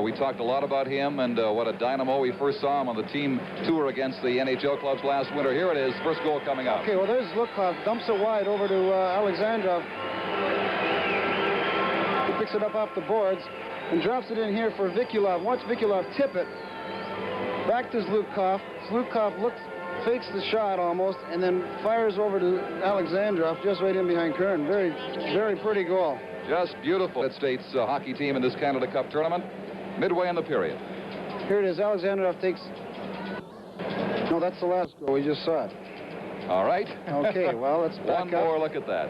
We talked a lot about him and what a dynamo. We first saw him on the team tour against the NHL clubs last winter. Here it is, first goal coming up. Okay, well, there's Lukov, dumps it wide over to Alexandrov. He picks it up off the boards and drops it in here for Vikulov. Watch Vikulov tip it. Back to Zlukov. Zlukov fakes the shot almost, and then fires over to Alexandrov, just right in behind Curran. Very, very pretty goal. Just beautiful. United States hockey team in this Canada Cup tournament, midway in the period. Here it is. Alexandrov takes... No, that's the last goal. We just saw it. All right. Okay, well, let's back One more look at that.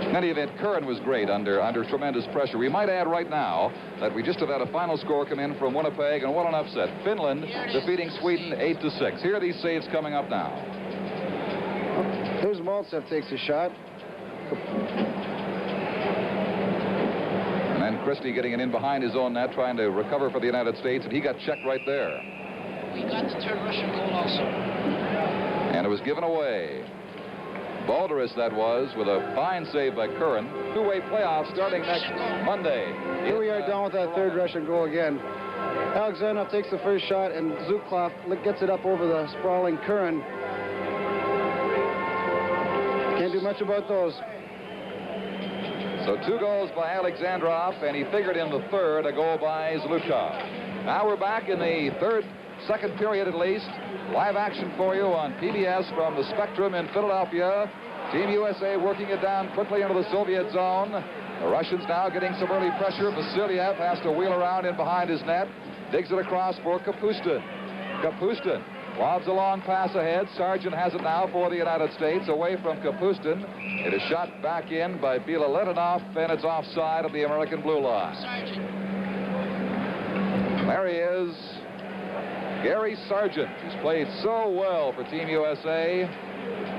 In any event, Curran was great under tremendous pressure. We might add right now that we just have had a final score come in from Winnipeg, and what an upset. Finland defeating Sweden 8-6. Here are these saves coming up now. Here's Maltsev takes a shot. And then Christie getting it in behind his own net, trying to recover for the United States, and he got checked right there. We got the third Russian goal also. And it was given away. Balderas, that was, with a fine save by Curran. Two-way playoff starting next Monday. Here we are down with that third Russian goal again. Alexandrov takes the first shot, and Zhuklov gets it up over the sprawling Curran. Can't do much about those. So 2 goals by Alexandrov, and he figured in the third, a goal by Zlukov. Now we're back in the second period at least. Live action for you on PBS from the Spectrum in Philadelphia. Team USA working it down quickly into the Soviet zone. The Russians now getting some early pressure. Vasilyev has to wheel around in behind his net. Digs it across for Kapustin. Kapustin lobs a long pass ahead. Sargent has it now for the United States. Away from Kapustin. It is shot back in by Bila-Letinov, and it's offside of the American blue line. There he is. Gary Sargent, who's played so well for Team USA.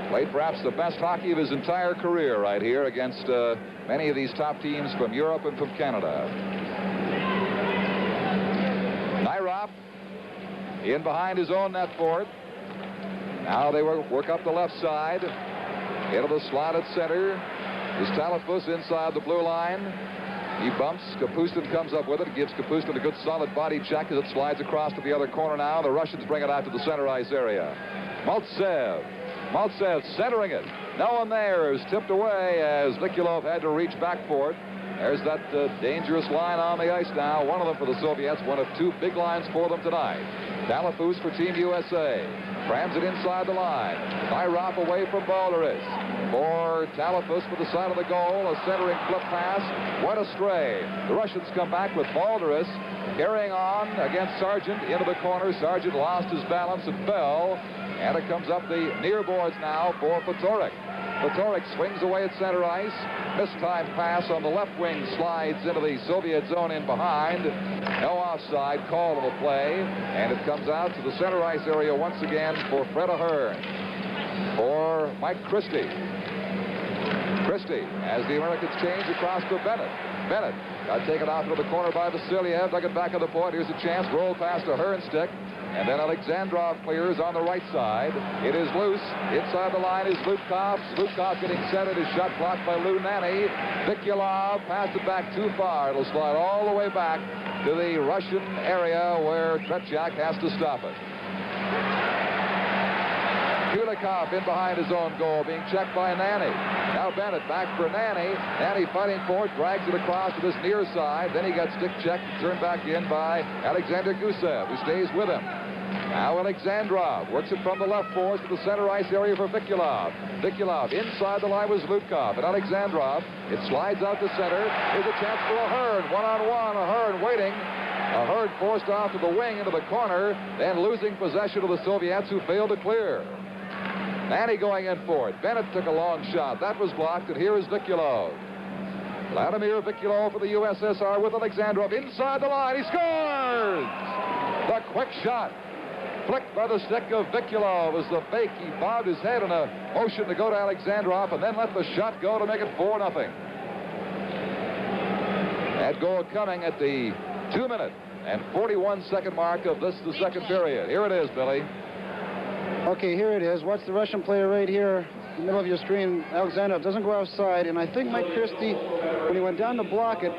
Played perhaps the best hockey of his entire career right here against many of these top teams from Europe and from Canada. Nairov in behind his own net for it. Now they work up the left side. Into the slot at center. Is Talafus inside the blue line. He bumps. Kapustin comes up with it. Gives Kapustin a good solid body check as it slides across to the other corner now. The Russians bring it out to the center ice area. Maltsev. Maltsev centering it. No one there is tipped away as Vikulov had to reach back for it. There's that dangerous line on the ice now. One of them for the Soviets. One of 2 big lines for them tonight. Talafus for Team USA. Crams it inside the line. Nairov away from Balderas. For Talafus for the side of the goal. A centering flip pass. Went astray. The Russians come back with Balderas carrying on against Sargent into the corner. Sargent lost his balance and fell. And it comes up the near boards now for Fatorik. Fatorik swings away at center ice. Mistimed pass on the left wing slides into the Soviet zone in behind. No offside call of the play. And it comes out to the center ice area once again for Fred Ahern. For Mike Christie. Christie, as the Americans change across to Bennett. Bennett got taken off into the corner by Vasilyev. Dug it back on the point. Here's a chance. Roll past a Ahern stick. And then Alexandrov clears on the right side. It is loose. Inside the line is Zlukov. Zlukov getting set. It is shot blocked by Lou Nanny. Vikulov passed it back too far. It'll slide all the way back to the Russian area where Tretiak has to stop it. Kulikov in behind his own goal, being checked by Nanny. Now Bennett back for Nanny. Nanny fighting for it, drags it across to this near side. Then he got stick checked and turned back in by Alexander Gusev, who stays with him. Now Alexandrov works it from the left boards to the center ice area for Vikulov. Vikulov inside the line with Zlukov. And Alexandrov, it slides out to center. Here's a chance for Ahern. One-on-one, Ahern waiting. Ahern forced off to the wing into the corner, then losing possession of the Soviets, who failed to clear. Nanny going in for it. Bennett took a long shot. That was blocked, and here is Vikulov. Vladimir Vikulov for the USSR with Alexandrov inside the line. He scores! The quick shot. Flicked by the stick of Vikulov as the fake. He bowed his head in a motion to go to Alexandrov and then let the shot go to make it 4-0. That goal coming at the 2-minute and 41-second mark of the second period. Here it is, Billy. Okay, here it is. Watch the Russian player right here in the middle of your screen. Alexandrov doesn't go outside, and I think Mike Christie, when he went down to block it,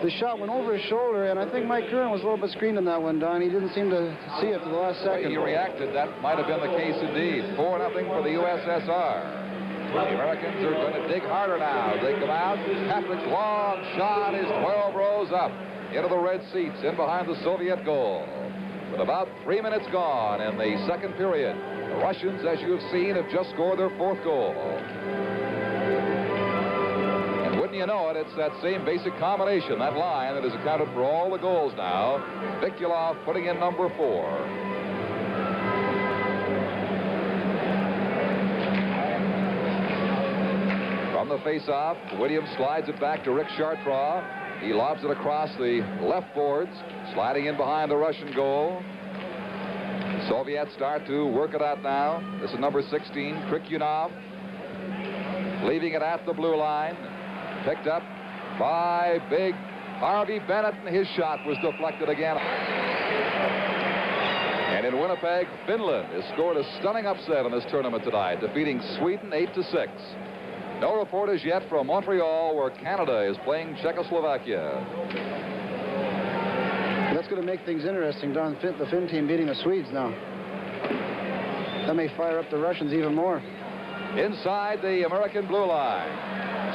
The shot went over his shoulder, and I think Mike Curran was a little bit screened on that one, Don. He didn't seem to see it for the last The way second. he reacted, that might have been the case indeed. 4-0 for the USSR. The Americans are going to dig harder now. They come out. Patrick's long shot is 12 rows up into the red seats, in behind the Soviet goal. With about 3 minutes gone in the second period, the Russians, as you have seen, have just scored their 4th goal. And wouldn't you know it, it's that same basic combination, that line, that has accounted for all the goals now. Vikulov putting in number 4. From the face-off, Williams slides it back to Rick Chartrand. He lobs it across the left boards, sliding in behind the Russian goal. The Soviets start to work it out now. This is number 16, Krikunov, leaving it at the blue line. Picked up by big Harvey Bennett, and his shot was deflected again. And in Winnipeg, Finland has scored a stunning upset in this tournament tonight, defeating Sweden 8-6. No report as yet from Montreal, where Canada is playing Czechoslovakia. That's going to make things interesting, Don. The Finn team beating the Swedes now. That may fire up the Russians even more. Inside the American blue line.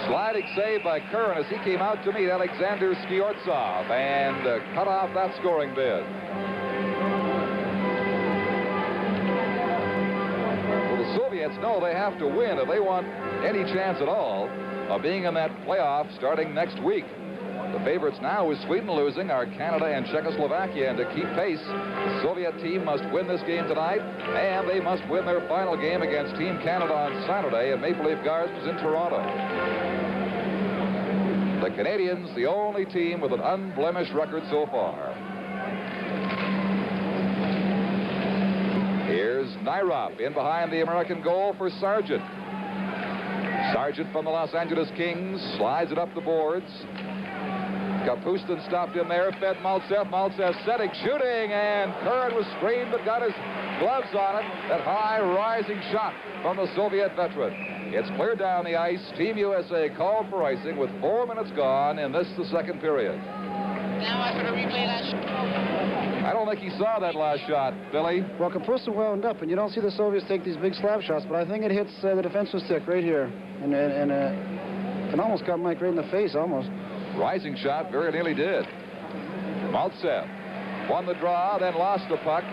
Sliding save by Curran as he came out to meet Alexander Skyortsov and cut off that scoring bid. Well, the Soviets know they have to win if they want any chance at all of being in that playoff starting next week. The favorites now, with Sweden losing, are Canada and Czechoslovakia, and to keep pace, the Soviet team must win this game tonight, and they must win their final game against Team Canada on Saturday at Maple Leaf Gardens in Toronto. The Canadians, the only team with an unblemished record so far. Here's Nyrop in behind the American goal for Sargent. Sargent from the Los Angeles Kings slides it up the boards. Kapustin stopped in there, fed Maltsev. Maltsev setting, shooting, and Curran was screened but got his gloves on it. That high rising shot from the Soviet veteran. It's cleared down the ice. Team USA called for icing with 4 minutes gone in this, the second period. Now I'm going to replay that shot. I don't think he saw that last shot, Billy. Well, Kapustin wound up, and you don't see the Soviets take these big slap shots, but I think it hits the defensive stick right here. And it almost got Mike right in the face, almost. Rising shot, very nearly did. Maltsev won the draw, then lost the puck.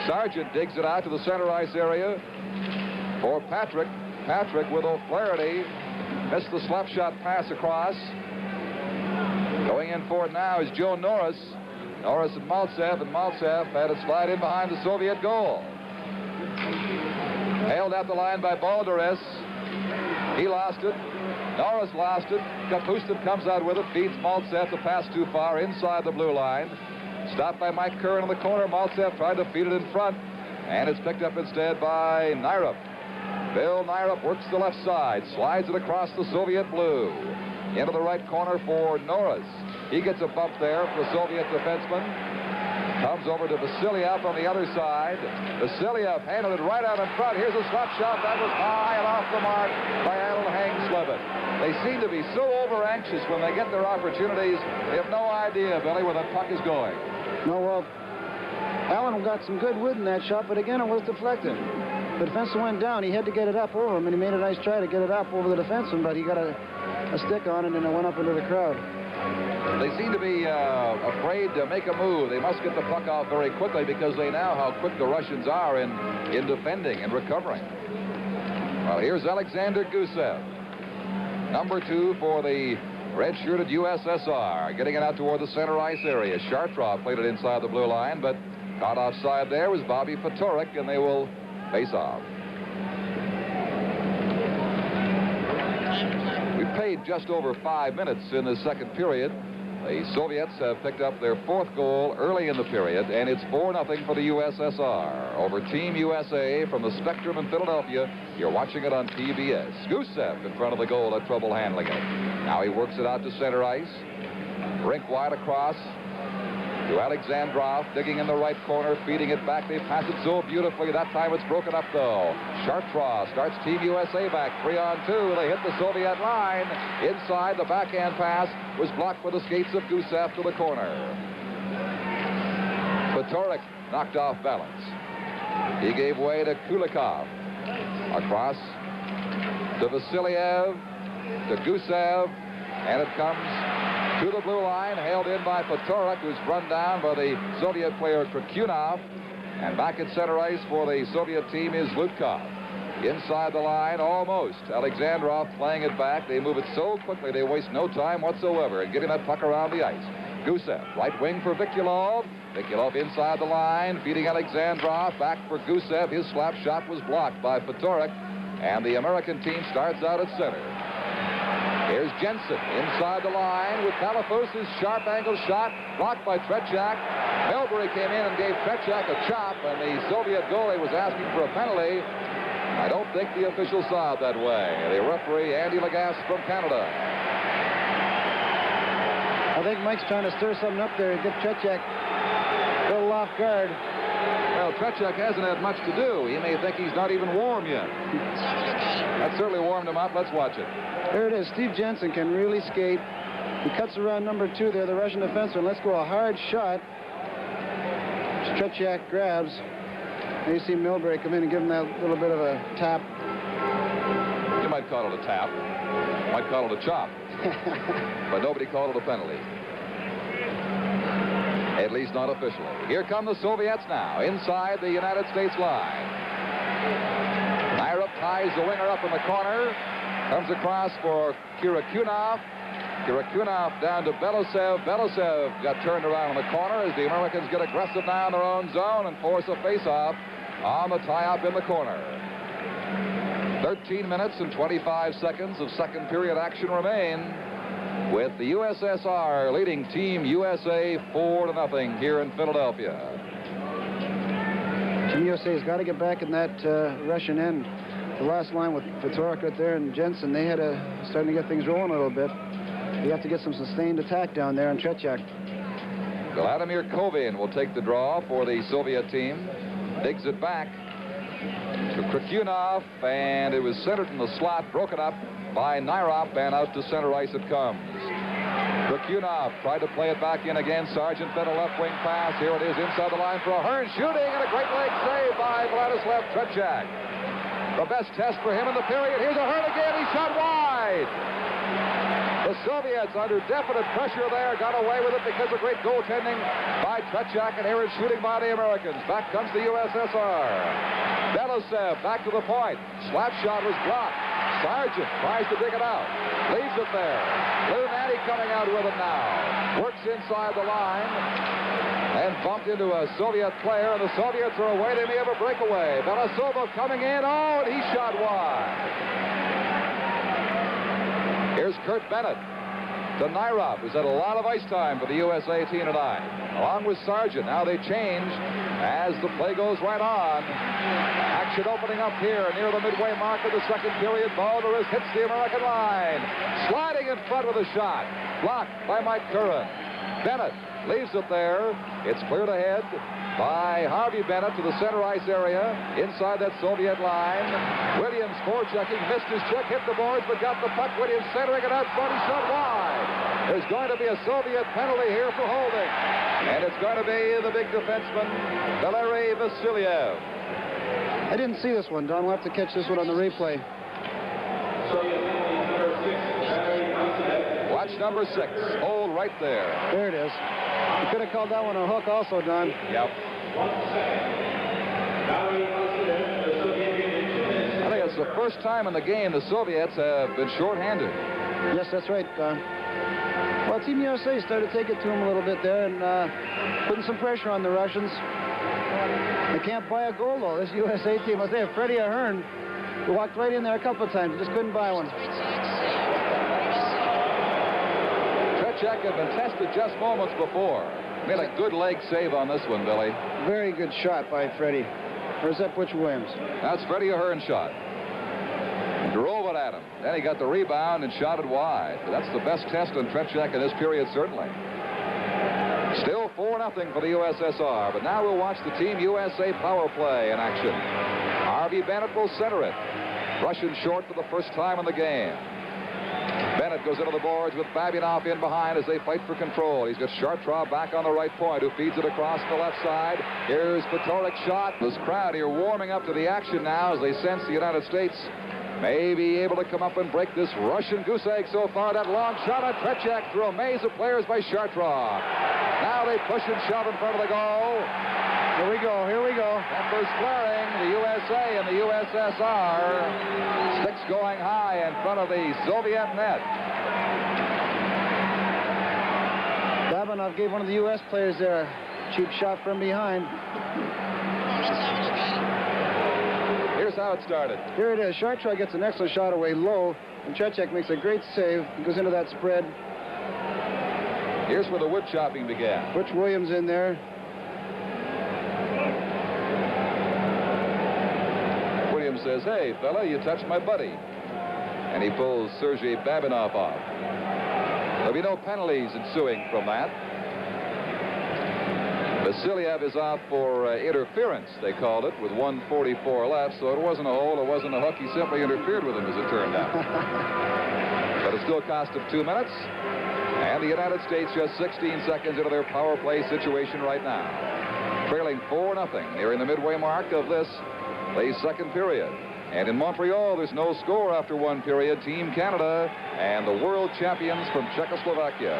Sargent digs it out to the center ice area for Patrick. Patrick with O'Flaherty missed the slap shot pass across. Going in for it now is Joe Norris. Norris and Maltsev had it slide in behind the Soviet goal. Hailed at the line by Balderas. He lost it. Norris lost it. Kapustin comes out with it, beats Maltsev to pass too far inside the blue line. Stopped by Mike Curran in the corner. Maltsev tried to feed it in front, and it's picked up instead by Nyrop. Bill Nyrop works the left side, slides it across the Soviet blue. Into the right corner for Norris. He gets a bump there for the Soviet defenseman. Comes over to Vasilyev on the other side. Vasilyev handled it right out in front. Here's a slap shot that was high and off the mark by Alan Hangslevin. They seem to be so over-anxious when they get their opportunities. They have no idea, Billy, where the puck is going. No, well, Allen got some good wood in that shot, but again, it was deflected. The defenseman went down. He had to get it up over him, and he made a nice try to get it up over the defenseman, but he got a stick on it, and it went up into the crowd. They seem to be afraid to make a move. They must get the puck out very quickly because they know how quick the Russians are in defending and recovering. Well, here's Alexander Gusev, number 2 for the red-shirted USSR, getting it out toward the center ice area. Chartrand played it inside the blue line, but caught offside there was Bobby Fatorik, and they will face off. We played just over 5 minutes in the second period. The Soviets have picked up their 4th goal early in the period, and it's 4-0 for the USSR over Team USA from the Spectrum in Philadelphia. You're watching it on PBS. Gusev in front of the goal, had trouble handling it. Now he works it out to center ice. Rink wide across. To Alexandrov, digging in the right corner, feeding it back. They pass it so beautifully. That time it's broken up, though. Chartres starts Team USA back. 3-on-2. They hit the Soviet line. Inside, the backhand pass was blocked with the skates of Gusev to the corner. Fedoruk knocked off balance. He gave way to Kulikov. Across to Vasiliev, to Gusev, and it comes to the blue line, held in by Fedoruk, who's run down by the Soviet player Krakunov. And back at center ice for the Soviet team is Lutkov. Inside the line, almost. Alexandrov playing it back. They move it so quickly, they waste no time whatsoever in getting that puck around the ice. Gusev, right wing for Vikulov. Vikulov inside the line, feeding Alexandrov. Back for Gusev. His slap shot was blocked by Fedoruk. And the American team starts out at center. Here's Jensen inside the line with Talafos' sharp angle shot blocked by Tretiak. Milbury came in and gave Tretiak a chop, and the Soviet goalie was asking for a penalty. I don't think the officials saw it that way. The referee, Andy Lagasse from Canada. I think Mike's trying to stir something up there and get Tretiak a little off guard. Well, Tretiak hasn't had much to do. He may think he's not even warm yet. That certainly warmed him up. Let's watch it. There it is. Steve Jensen can really skate. He cuts around number 2 there, the Russian defenseman. Let's go, a hard shot. Tretiak grabs. And you see Milbury come in and give him that little bit of a tap. You might call it a tap. Might call it a chop. But nobody called it a penalty. At least not officially. Here come the Soviets now, inside the United States line. Nairop ties the winger up in the corner. Comes across for Kirakunov. Kirakunov down to Belosev. Belosev got turned around in the corner as the Americans get aggressive now in their own zone and force a face-off on the tie-up in the corner. 13 minutes and 25 seconds of second period action remain, with the USSR leading Team USA 4-0 here in Philadelphia. Team USA's got to get back in that Russian end. The last line with Fedoruk right there and Jensen, they had starting to get things rolling a little bit. You have to get some sustained attack down there on Tretiak. Vladimir Kovin will take the draw for the Soviet team. Digs it back to Krakunov, and it was centered in the slot, broken up by Nairop, and out to center ice it comes. Krakunov tried to play it back in again. Sargent fed a left wing pass. Here it is inside the line for a Hearn shooting, and a great leg save by Vladislav Tretiak. The best test for him in the period. Here's a Hearn again. He shot wide. The Soviets, under definite pressure there, got away with it because of great goaltending by Tretiak, and here is shooting by the Americans. Back comes the USSR. Belosev back to the point. Slap shot was blocked. Sargent tries to dig it out. Leaves it there. Lou Nanny coming out with it now. Works inside the line and bumped into a Soviet player, and the Soviets are away. They may have a breakaway. Belosev coming in. Oh, and he shot wide. Here's Kurt Bennett to Nairop, who's had a lot of ice time for the USA team tonight, along with Sargent. Now they change as the play goes right on. Action opening up here near the midway mark of the second period. Ball to wrist hits the American line. Sliding in front with a shot. Blocked by Mike Curran. Bennett leaves it there. It's cleared ahead by Harvey Bennett to the center ice area inside that Soviet line. Williams forechecking, missed his check, hit the boards, but got the puck. Williams centering it out front. He shot wide. There's going to be a Soviet penalty here for holding, and it's going to be the big defenseman, Valery Vasiliev. I didn't see this one, Don. We'll have to catch this one on the replay. Watch number 6. Hold right there. There it is. You could have called that one a hook also, Don. Yep. I think it's the first time in the game the Soviets have been shorthanded. Yes, that's right, Don. Well, Team USA started to take it to them a little bit there and putting some pressure on the Russians. They can't buy a goal, though. This USA team, I'll say, Freddie Ahern, who walked right in there a couple of times, just couldn't buy one. Tretiak had been tested just moments before. Made a good leg save on this one, Billy. Very good shot by Freddie. Or is that Butch Williams? That's Freddie Ahern's shot. Drove it at him. Then he got the rebound and shot it wide. That's the best test on Tretiak in this period, certainly. Still 4-0 4-0 for the USSR. But now we'll watch the Team USA power play in action. Harvey Bennett will center it. Russian short for the first time in the game. Bennett goes into the boards with Babinov in behind as they fight for control. He's got Chartraw back on the right point, who feeds it across the left side. Here's Patorik's shot. This crowd here warming up to the action now as they sense the United States may be able to come up and break this Russian goose egg so far. That long shot on Tretiak through a maze of players by Chartraw. Now they push and shove in front of the goal. Here we go, here we go. Embers flaring, the USA and the USSR. Sticks going high in front of the Soviet net. Babinov gave one of the U.S. players there a cheap shot from behind. Here's how it started. Here it is. Chartraw gets an excellent shot away low, and Tretiak makes a great save. He goes into that spread. Here's where the wood chopping began. Butch Williams in there. Williams says, "Hey, fella, you touched my buddy." And he pulls Sergei Babinov off. There'll be no penalties ensuing from that. Vasiliev is off for interference, they called it, with 1:44 left, so it wasn't a hole, it wasn't a hook. He simply interfered with him, as it turned out. But it still cost him 2 minutes, and the United States just 16 seconds into their power play situation right now. Trailing 4-0, nearing the midway mark of this the second period. And in Montreal, there's no score after one period. Team Canada and the world champions from Czechoslovakia.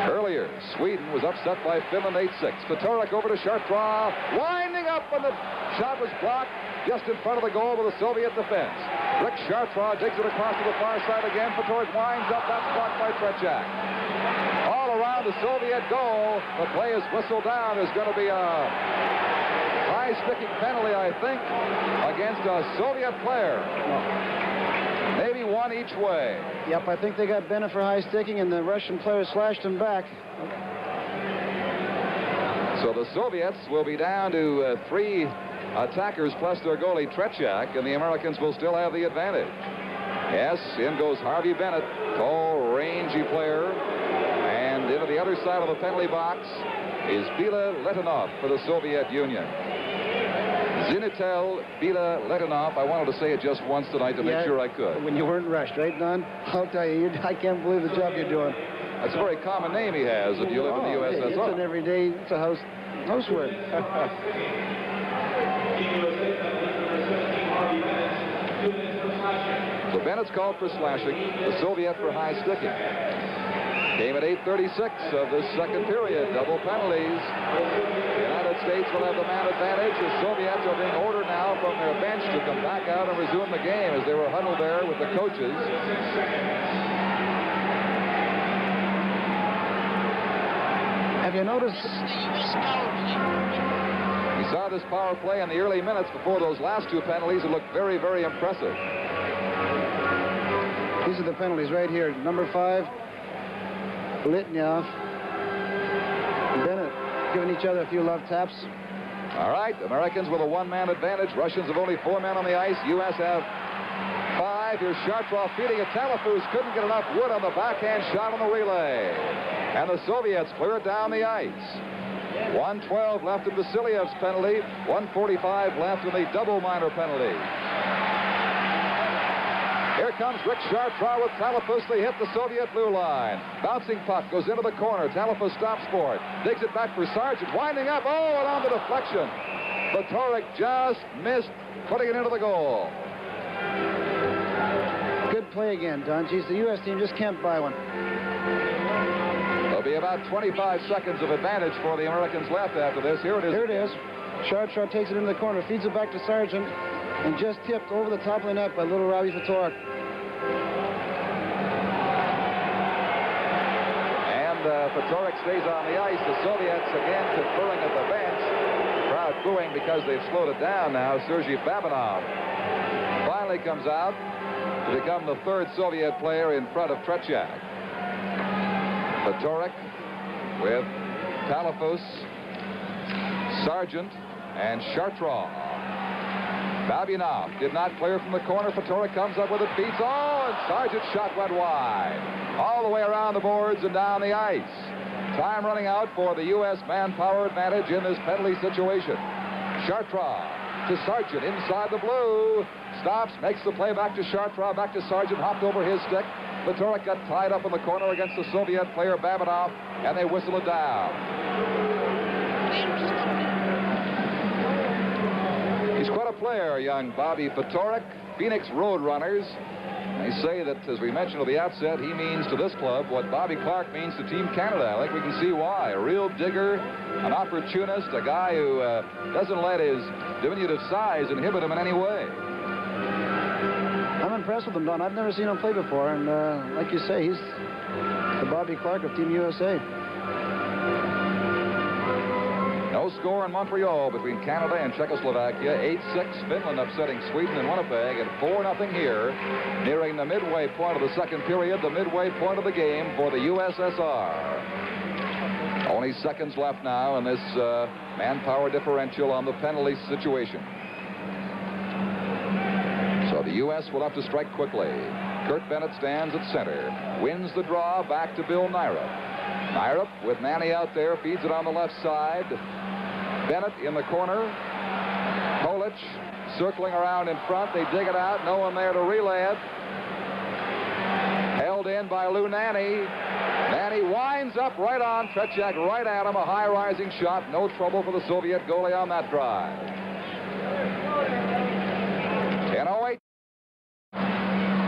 Earlier, Sweden was upset by Finland 8-6. Patorik over to Chartraw, winding up, and the shot was blocked just in front of the goal with the Soviet defense. Rick Chartraw digs it across to the far side again. Patorik winds up, that's blocked by Tretiak. All around the Soviet goal, the play is whistled down. There's going to be a high-sticking penalty, I think, against a Soviet player. Maybe one each way. Yep, I think they got Bennett for high sticking, and the Russian player slashed him back. So the Soviets will be down to 3 attackers plus their goalie Tretiak, and the Americans will still have the advantage. Yes, in goes Harvey Bennett, tall, rangy player, and into the other side of the penalty box is Bila Letinov for the Soviet Union. Zinitel Bila Letinov. I wanted to say it just once tonight to make sure I could. When you weren't rushed, right, Don? I'll tell you, I can't believe the job you're doing. That's a very common name he has if you live in the USSR. It's an everyday, it's a housework. So Bennett's called for slashing, the Soviet for high sticking. Game at 8:36 of the second period. Double penalties. The United States will have the man advantage. The Soviets are being ordered now from their bench to come back out and resume the game as they were huddled there with the coaches. Have you noticed? We saw this power play in the early minutes before those last 2 penalties. It looked very, very impressive. These are the penalties right here. Number 5. Litnyov and Bennett giving each other a few love taps. All right, Americans with a 1-man advantage. Russians have only 4 men on the ice. U.S. have 5. Here's Chartraw feeding it. Talafus couldn't get enough wood on the backhand shot on the relay. And the Soviets clear it down the ice. 1:12 left in Vasiliev's penalty. 1:45 left in the double minor penalty. Here comes Rick Chartraw with Talafus. They hit the Soviet blue line. Bouncing puck goes into the corner. Talafus stops for it. Digs it back for Sargent. Winding up. Oh, and on the deflection. Patorik just missed putting it into the goal. Good play again, Don. Geez, the U.S. team just can't buy one. There'll be about 25 seconds of advantage for the Americans left after this. Here it is. Here it is. Chartraw takes it into the corner, feeds it back to Sargent, and just tipped over the top of the net by little Robbie Patorik. And Patorik stays on the ice. The Soviets again conferring at the bench. The crowd booing because they've slowed it down now. Sergei Babinov finally comes out to become the 3rd Soviet player in front of Tretiak. Patorik with Talafus, Sargent, and Chartraw. Babinov did not clear from the corner. Patorik comes up with it, beats. Oh, and Sargent's shot went wide. All the way around the boards and down the ice. Time running out for the U.S. manpower advantage in this penalty situation. Chartrand to Sargent inside the blue. Stops, makes the play back to Chartrand, back to Sargent, hopped over his stick. Fedoruk got tied up in the corner against the Soviet player Babinov, and they whistle it down. He's quite a player, young Bobby Fedoruk. Phoenix Roadrunners. They say that, as we mentioned at the outset, he means to this club what Bobby Clark means to Team Canada. I think we can see why. A real digger, an opportunist, a guy who doesn't let his diminutive size inhibit him in any way. I'm impressed with him, Don. I've never seen him play before, and like you say, he's the Bobby Clark of Team USA. No score in Montreal between Canada and Czechoslovakia. 8-6, Finland upsetting Sweden in Winnipeg, and 4-0 here, nearing the midway point of the second period, the midway point of the game for the USSR. Only seconds left now in this manpower differential on the penalty situation. So the U.S. will have to strike quickly. Kurt Bennett stands at center, wins the draw, back to Bill Nyrup. Nyrup with Manny out there, feeds it on the left side. Bennett in the corner. Polic circling around in front. They dig it out. No one there to relay it. Held in by Lou Nanny. Nanny winds up right on Tretiak, right at him. A high-rising shot. No trouble for the Soviet goalie on that drive. 10:08.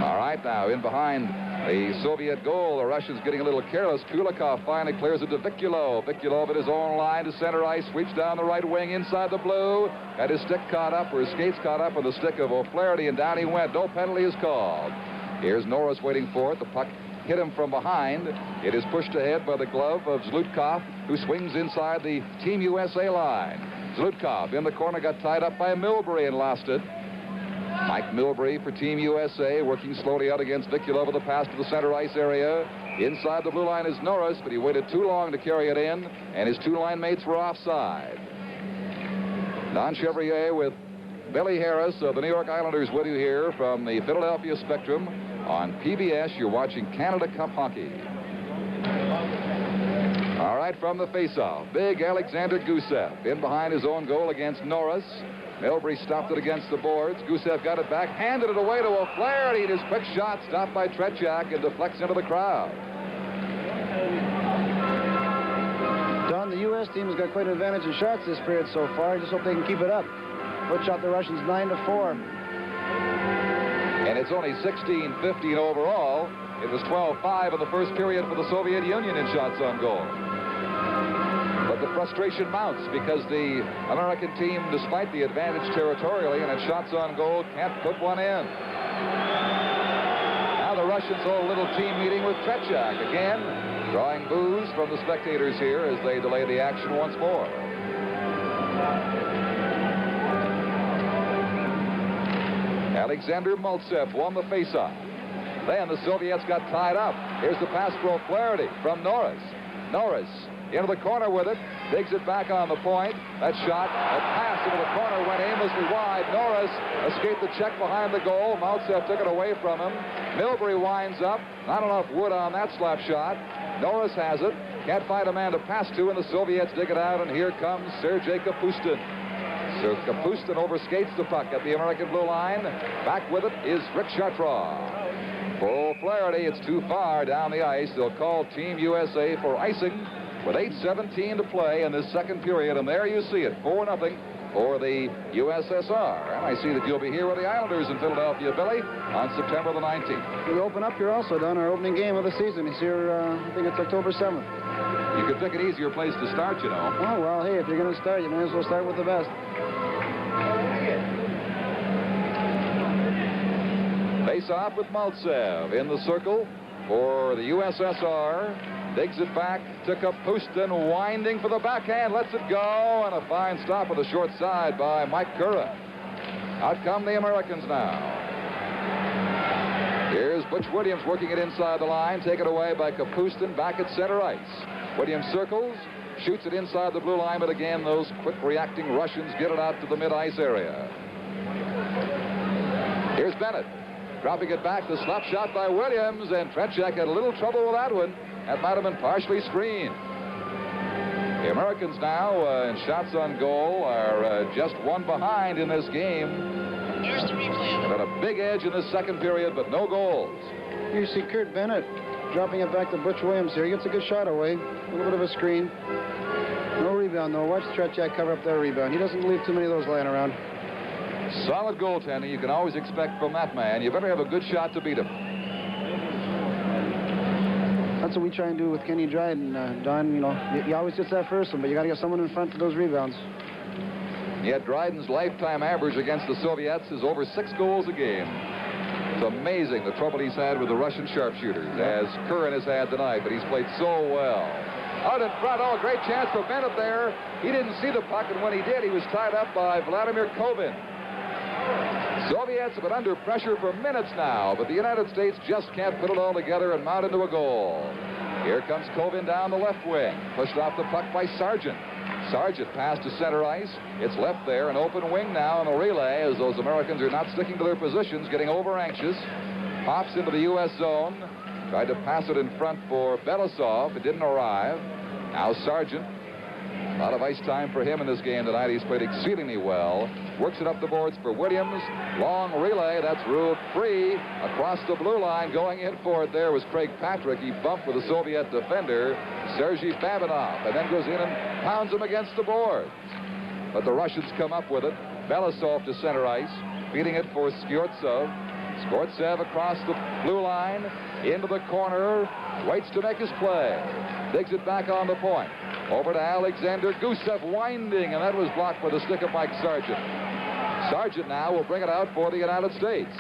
All right, now in behind the Soviet goal, the Russians getting a little careless. Kulikov finally clears it to Vikulov. Vikulov at his own line to center ice, sweeps down the right wing inside the blue. Had his stick caught up, or his skates caught up on the stick of O'Flaherty, and down he went. No penalty is called. Here's Norris waiting for it. The puck hit him from behind. It is pushed ahead by the glove of Zlutkov, who swings inside the Team USA line. Zlutkov in the corner got tied up by Milbury and lost it. Mike Milbury for Team USA, working slowly out against Vikulov with a pass to the center ice area. Inside the blue line is Norris, but he waited too long to carry it in, and his two line mates were offside. Don Chevrier with Billy Harris of the New York Islanders with you here from the Philadelphia Spectrum on PBS. You're watching Canada Cup hockey. All right, from the faceoff, big Alexander Gusev in behind his own goal against Norris. Milbury stopped it against the boards. Gusev got it back, handed it away to O'Flaherty, and his quick shot stopped by Tretiak and deflects into the crowd. Don, the U.S. team has got quite an advantage in shots this period so far. I just hope they can keep it up. Outshot the Russians 9-4. And it's only 16-15 overall. It was 12-5 in the first period for the Soviet Union in shots on goal. But the frustration mounts because the American team, despite the advantage territorially and its shots on goal, can't put one in. Now the Russians hold a little team meeting with Tretiak. Again, drawing boos from the spectators here as they delay the action once more. Alexander Maltsev won the faceoff. Then the Soviets got tied up. Here's the pass for O'Flaherty from Norris. Norris into the corner with it, digs it back on the point. That shot, a pass into the corner, went aimlessly wide. Norris escaped the check behind the goal. Maltsev took it away from him. Milbury winds up. Not enough wood on that slap shot. Norris has it. Can't find a man to pass to, and the Soviets dig it out, and here comes Sergei Kapustin. So Kapustin overskates the puck at the American blue line. Back with it is Rick Chartrand. For O'Flaherty, it's too far down the ice. They'll call Team USA for icing with 8:17 to play in this second period, and there you see it, 4-0 for the USSR. And I see that you'll be here with the Islanders in Philadelphia, Billy, on September the 19th. We open up here also, Don. Our opening game of the season is here, I think it's October 7th. You could pick an easier place to start, you know. Oh, well, hey, if you're going to start, you may as well start with the best. Face off with Maltsev in the circle for the USSR. Digs it back to Kapustin, winding for the backhand, lets it go, and a fine stop on the short side by Mike Curran. Out come the Americans now. Here's Butch Williams working it inside the line, taken away by Kapustin back at center ice. Williams circles, shoots it inside the blue line, but again, those quick reacting Russians get it out to the mid-ice area. Here's Bennett, dropping it back, the slap shot by Williams, and Tretiak had a little trouble with that one. That might have been partially screened. The Americans now in shots on goal are just one behind in this game. Here's the replay. They've had a big edge in the second period, but no goals. You see Kurt Bennett dropping it back to Butch Williams here. He gets a good shot away. A little bit of a screen. No rebound, though. Watch Stretchak cover up that rebound. He doesn't leave too many of those lying around. Solid goaltending you can always expect from that man. You better have a good shot to beat him. That's what we try and do with Kenny Dryden, Don. You know, he always gets that first one, but you got to get someone in front for those rebounds. Yet Dryden's lifetime average against the Soviets is over 6 goals a game. It's amazing the trouble he's had with the Russian sharpshooters, as Curran has had tonight, but he's played so well. Out in front, oh, great chance for Bennett there. He didn't see the puck, and when he did, he was tied up by Vladimir Kovin. Soviets have been under pressure for minutes now, but the United States just can't put it all together and mount into a goal. Here comes Kovin down the left wing, pushed off the puck by Sargent. Sargent passed to center ice. It's left there, an open wing now in the relay as those Americans are not sticking to their positions, getting over anxious. Pops into the U.S. zone. Tried to pass it in front for Belousov. It didn't arrive. Now Sargent. A lot of ice time for him in this game tonight. He's played exceedingly well. Works it up the boards for Williams. Long relay. That's ruled free. Across the blue line. Going in for it there was Craig Patrick. He bumped with the Soviet defender, Sergei Babinov, and then goes in and pounds him against the boards. But the Russians come up with it. Belousov to center ice. Feeding it for Skvortsov. Skvortsov across the blue line. Into the corner. Waits to make his play. Digs it back on the point. Over to Alexander Gusev, winding, and that was blocked by the stick of Mike Sargent. Sargent now will bring it out for the United States.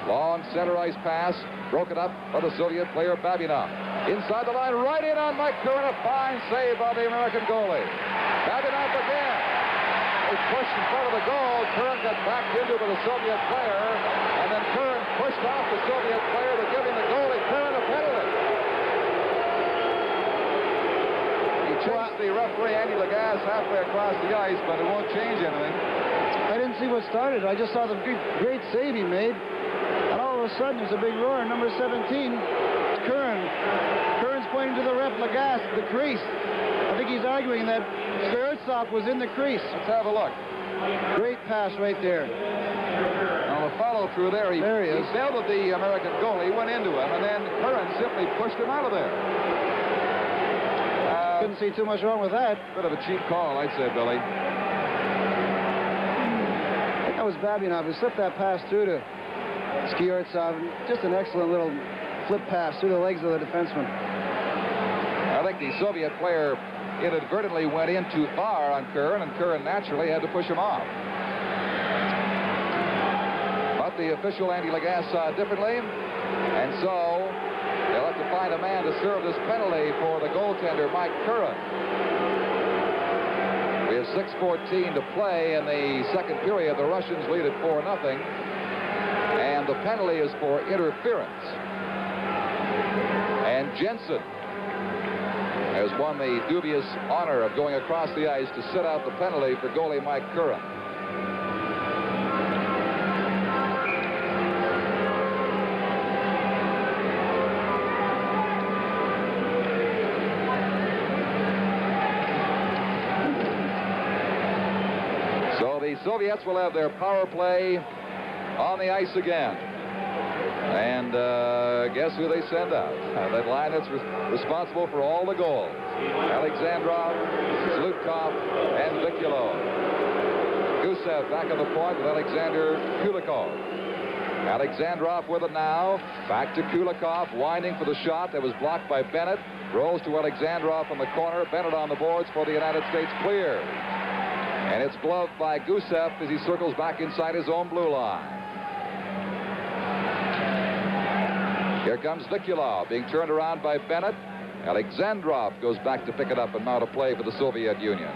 Long center ice pass, broken up by the Soviet player Babinov. Inside the line, right in on Mike Curran, a fine save by the American goalie. Babinov again. He pushed in front of the goal. Curran got backed into by the Soviet player, and then Curran pushed off the Soviet player to give him the goalie Curran a penalty. Chased the referee, Andy Lagasse, halfway across the ice, but it won't change anything. I didn't see what started. I just saw the great save he made. And all of a sudden, there's a big roar. Number 17, it's Curran. Curran's pointing to the ref, Lagasse, the crease. I think he's arguing that Skvortsov was in the crease. Let's have a look. Great pass right there. Now, the follow-through there, he belted the American goalie, went into him, and then Curran simply pushed him out of there. Couldn't see too much wrong with that. Bit of a cheap call, I'd say, Billy. I think that was Babinov who slipped that pass through to Skvortsov. Just an excellent little flip pass through the legs of the defenseman. I think the Soviet player inadvertently went in too far on Curran, and Curran naturally had to push him off. But the official, Andy Lagasse, saw it differently, and so they'll have to find a man to serve this penalty for the goaltender, Mike Curran. We have 6:14 to play in the second period. The Russians lead at 4-0. And the penalty is for interference. And Jensen has won the dubious honor of going across the ice to sit out the penalty for goalie Mike Curran. Soviets will have their power play on the ice again. And guess who they send out? That line that's responsible for all the goals. Alexandrov, Zlutkov, and Vikulov. Gusev back on the point with Alexander Kulikov. Alexandrov with it now. Back to Kulikov, winding for the shot that was blocked by Bennett. Rolls to Alexandrov on the corner. Bennett on the boards for the United States, clear. And it's gloved by Gusev as he circles back inside his own blue line. Here comes Vikulov being turned around by Bennett. Alexandrov goes back to pick it up and mount a play for the Soviet Union.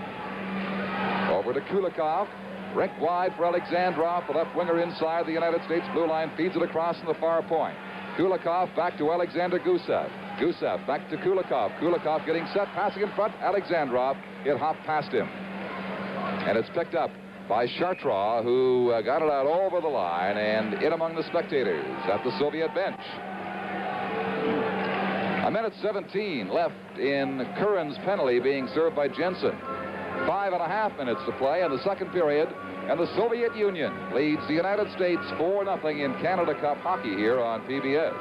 Over to Kulikov. Rink wide for Alexandrov, the left winger inside the United States blue line, feeds it across from the far point. Kulikov back to Alexander Gusev. Gusev back to Kulikov. Kulikov getting set, passing in front. Alexandrov, it hopped past him. And it's picked up by Chartrand, who got it out over the line and in among the spectators at the Soviet bench. 1:17 left in Curran's penalty being served by Jensen. 5.5 minutes to play in the second period, and the Soviet Union leads the United States 4-0 in Canada Cup hockey here on PBS.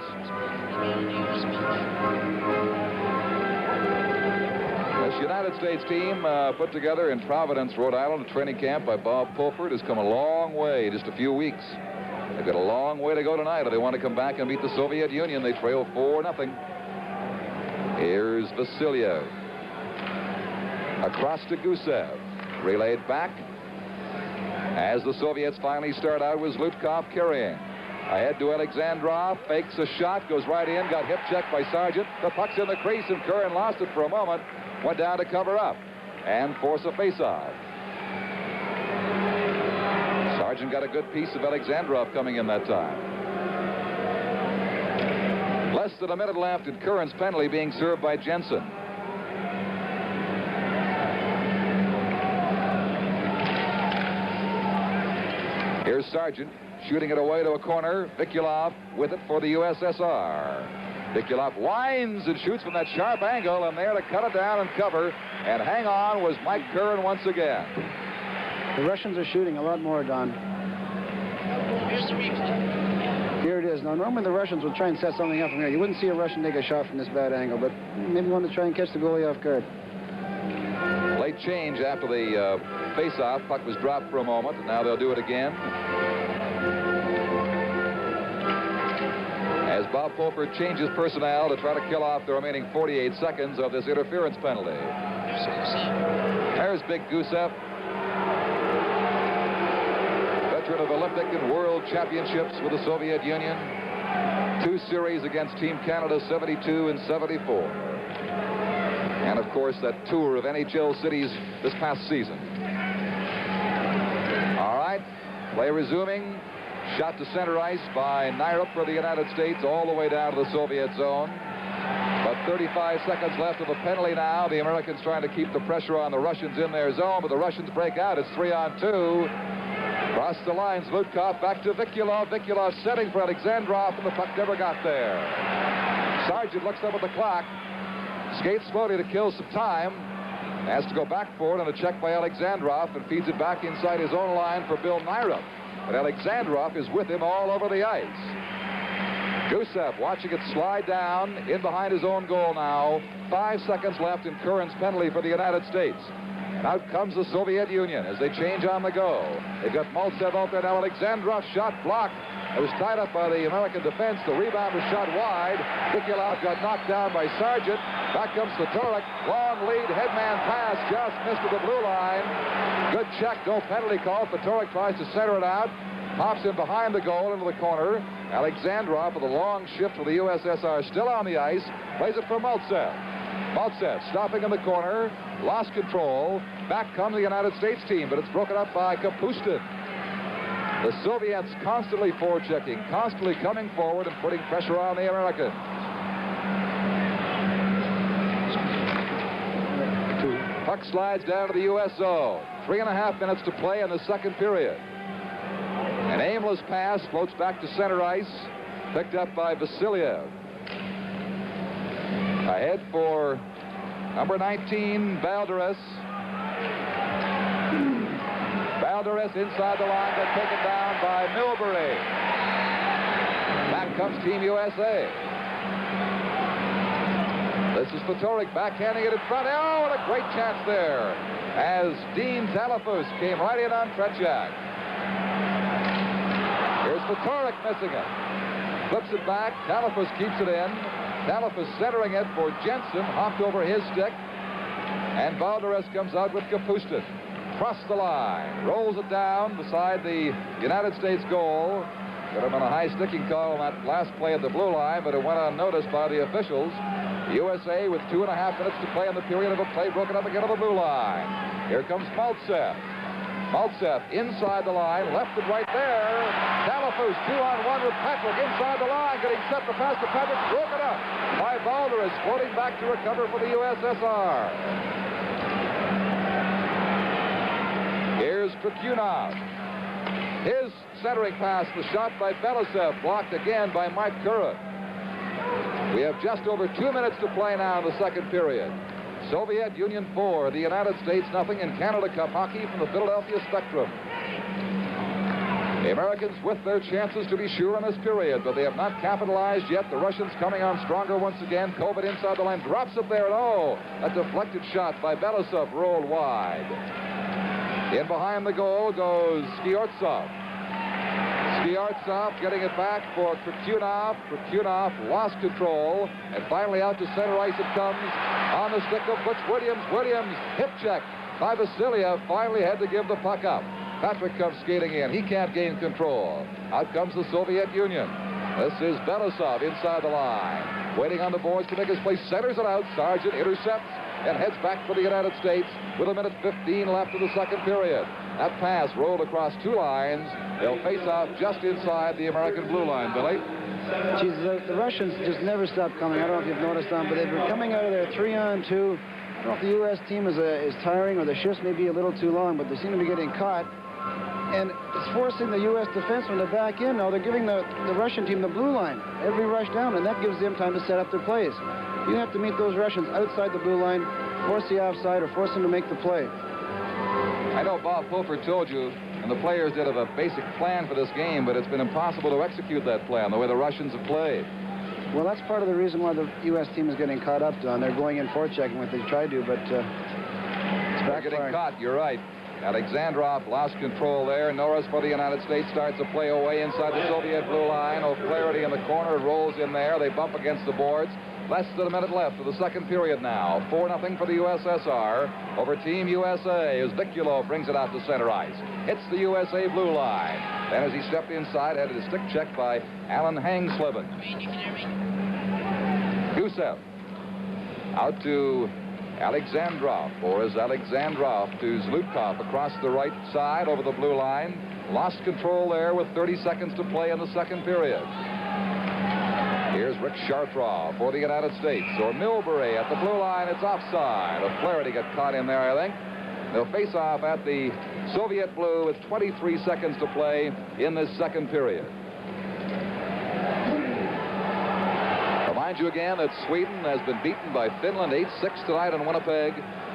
This United States team put together in Providence, Rhode Island, a training camp by Bob Pulford has come a long way, just a few weeks. They've got a long way to go tonight if they want to come back and beat the Soviet Union. They trail 4-0. Here's Vasilyev. Across to Gusev. Relayed back. As the Soviets finally start out with Zlutkov carrying. Ahead to Alexandrov. Fakes a shot. Goes right in. Got hip checked by Sargent. The puck's in the crease, and Curran lost it for a moment. Went down to cover up and force a face-off. Sargent got a good piece of Alexandrov coming in that time. Less than a minute left in Curran's penalty being served by Jensen. Here's Sargent shooting it away to a corner. Vikulov with it for the USSR. Vikulov winds and shoots from that sharp angle, and there to cut it down and cover and hang on was Mike Curran once again. The Russians are shooting a lot more, Don. Here's the replay. Here it is. Now, normally the Russians will try and set something up from here. You wouldn't see a Russian take a shot from this bad angle, but maybe want to try and catch the goalie off guard. Late change after the face-off. Puck was dropped for a moment, and now they'll do it again. As Bob Pulford changes personnel to try to kill off the remaining 48 seconds of this interference penalty. Here's Gusev. There's Big Gusev. Veteran of Olympic and World Championships with the Soviet Union. 2 series against Team Canada, 72 and 74. And, of course, that tour of NHL cities this past season. All right, play resuming. Shot to center ice by Nyrup for the United States all the way down to the Soviet zone. But 35 seconds left of the penalty now. The Americans trying to keep the pressure on the Russians in their zone, but the Russians break out. It's 3-on-2. Across the line, Zlutkov back to Vikulov. Vikulov setting for Alexandrov, and the puck never got there. Sargent looks up at the clock. Skates slowly to kill some time. Has to go back for it on a check by Alexandrov and feeds it back inside his own line for Bill Nyrup. But Alexandrov is with him all over the ice. Gusev watching it slide down in behind his own goal now. 5 seconds left in Curran's penalty for the United States. And out comes the Soviet Union as they change on the go. They've got Maltsev out there now. Alexandrov shot blocked. It was tied up by the American defense. The rebound was shot wide. Vikulov got knocked down by Sargent. Back comes Fedoruk. Long lead. Headman pass. Just missed at the blue line. Good check. No penalty call. Fedoruk tries to center it out. Pops in behind the goal into the corner. Alexandrov with a long shift for the USSR still on the ice. Plays it for Maltsev. Maltsev stopping in the corner. Lost control. Back comes the United States team, but it's broken up by Kapustin. The Soviets constantly forechecking, constantly coming forward and putting pressure on the Americans. Puck slides down to the U.S. zone. 3.5 minutes to play in the second period. An aimless pass floats back to center ice, picked up by Vasilyev. Ahead for number 19, Balderas. Balderas inside the line, got taken down by Milbury. Back comes Team USA. This is Fedoruk backhanding it in front. Oh, what a great chance there as Dean Talafus came right in on Tretiak. Here's Fedoruk missing it. Flips it back. Talafus keeps it in. Talafus centering it for Jensen. Hopped over his stick. And Balderas comes out with Kapustin. Across the line. Rolls it down beside the United States goal. Could have been a high sticking call on that last play at the blue line, but it went unnoticed by the officials. The USA with 2.5 minutes to play in the period of a play broken up again on the blue line. Here comes Maltsev. Maltsev inside the line, left and right there. Talafus 2-on-1 with Patrick inside the line, getting set to pass to Patrick, broken up by Balderas, floating back to recover for the USSR. Here's Krakunov. His centering pass, the shot by Belisev, blocked again by Mike Curran. We have just over 2 minutes to play now in the second period. Soviet Union 4, the United States nothing in Canada Cup hockey from the Philadelphia Spectrum. The Americans with their chances to be sure in this period, but they have not capitalized yet. The Russians coming on stronger once again. Kovac inside the line, drops it there, and oh, a deflected shot by Belousov rolled wide. In behind the goal goes Skyortsov. Skyortsov getting it back for Kurkunov. Kurkunov lost control, and finally out to center ice it comes on the stick of Butch Williams. Williams, hip check by Vasiliev, finally had to give the puck up. Patrick comes skating in. He can't gain control. Out comes the Soviet Union. This is Belousov inside the line. Waiting on the boards to make his play. Centers it out. Sargent intercepts and heads back for the United States with 1:15 left of the second period. That pass rolled across 2 lines. They'll face off just inside the American blue line, Billy. Geez, the Russians just never stop coming. I don't know if you've noticed them, but they've been coming out of there 3-on-2. I don't know if the U.S. team is tiring or the shifts may be a little too long, but they seem to be getting caught. And it's forcing the U.S. defensemen to back in. Now they're giving the Russian team the blue line every rush down, and that gives them time to set up their plays. You have to meet those Russians outside the blue line, force the offside, or force them to make the play. I know Bob Pulford told you, and the players did have a basic plan for this game, but it's been impossible to execute that plan the way the Russians have played. Well, that's part of the reason why the U.S. team is getting caught up, Don. They're going in forechecking what they tried to, but it's They're getting caught, you're right. Alexandrov lost control there. Norris for the United States starts a play away inside the Soviet blue line. O'Flaherty in the corner, rolls in there. They bump against the boards. Less than a minute left of the second period now. 4-0 for the USSR over Team USA as Vikulov brings it out to center ice. Hits the USA blue line. Then as he stepped inside, had a stick check by Alan Hangsleben. Gusev out to Alexandrov, or is Alexandrov to Zlutkov across the right side over the blue line. Lost control there with 30 seconds to play in the second period. Here's Rick Chartrand for the United States, or Milbury at the blue line. It's offside. O'Flaherty got caught in there, I think. They'll face off at the Soviet blue with 23 seconds to play in this second period. Remind you again that Sweden has been beaten by Finland 8-6 tonight in Winnipeg.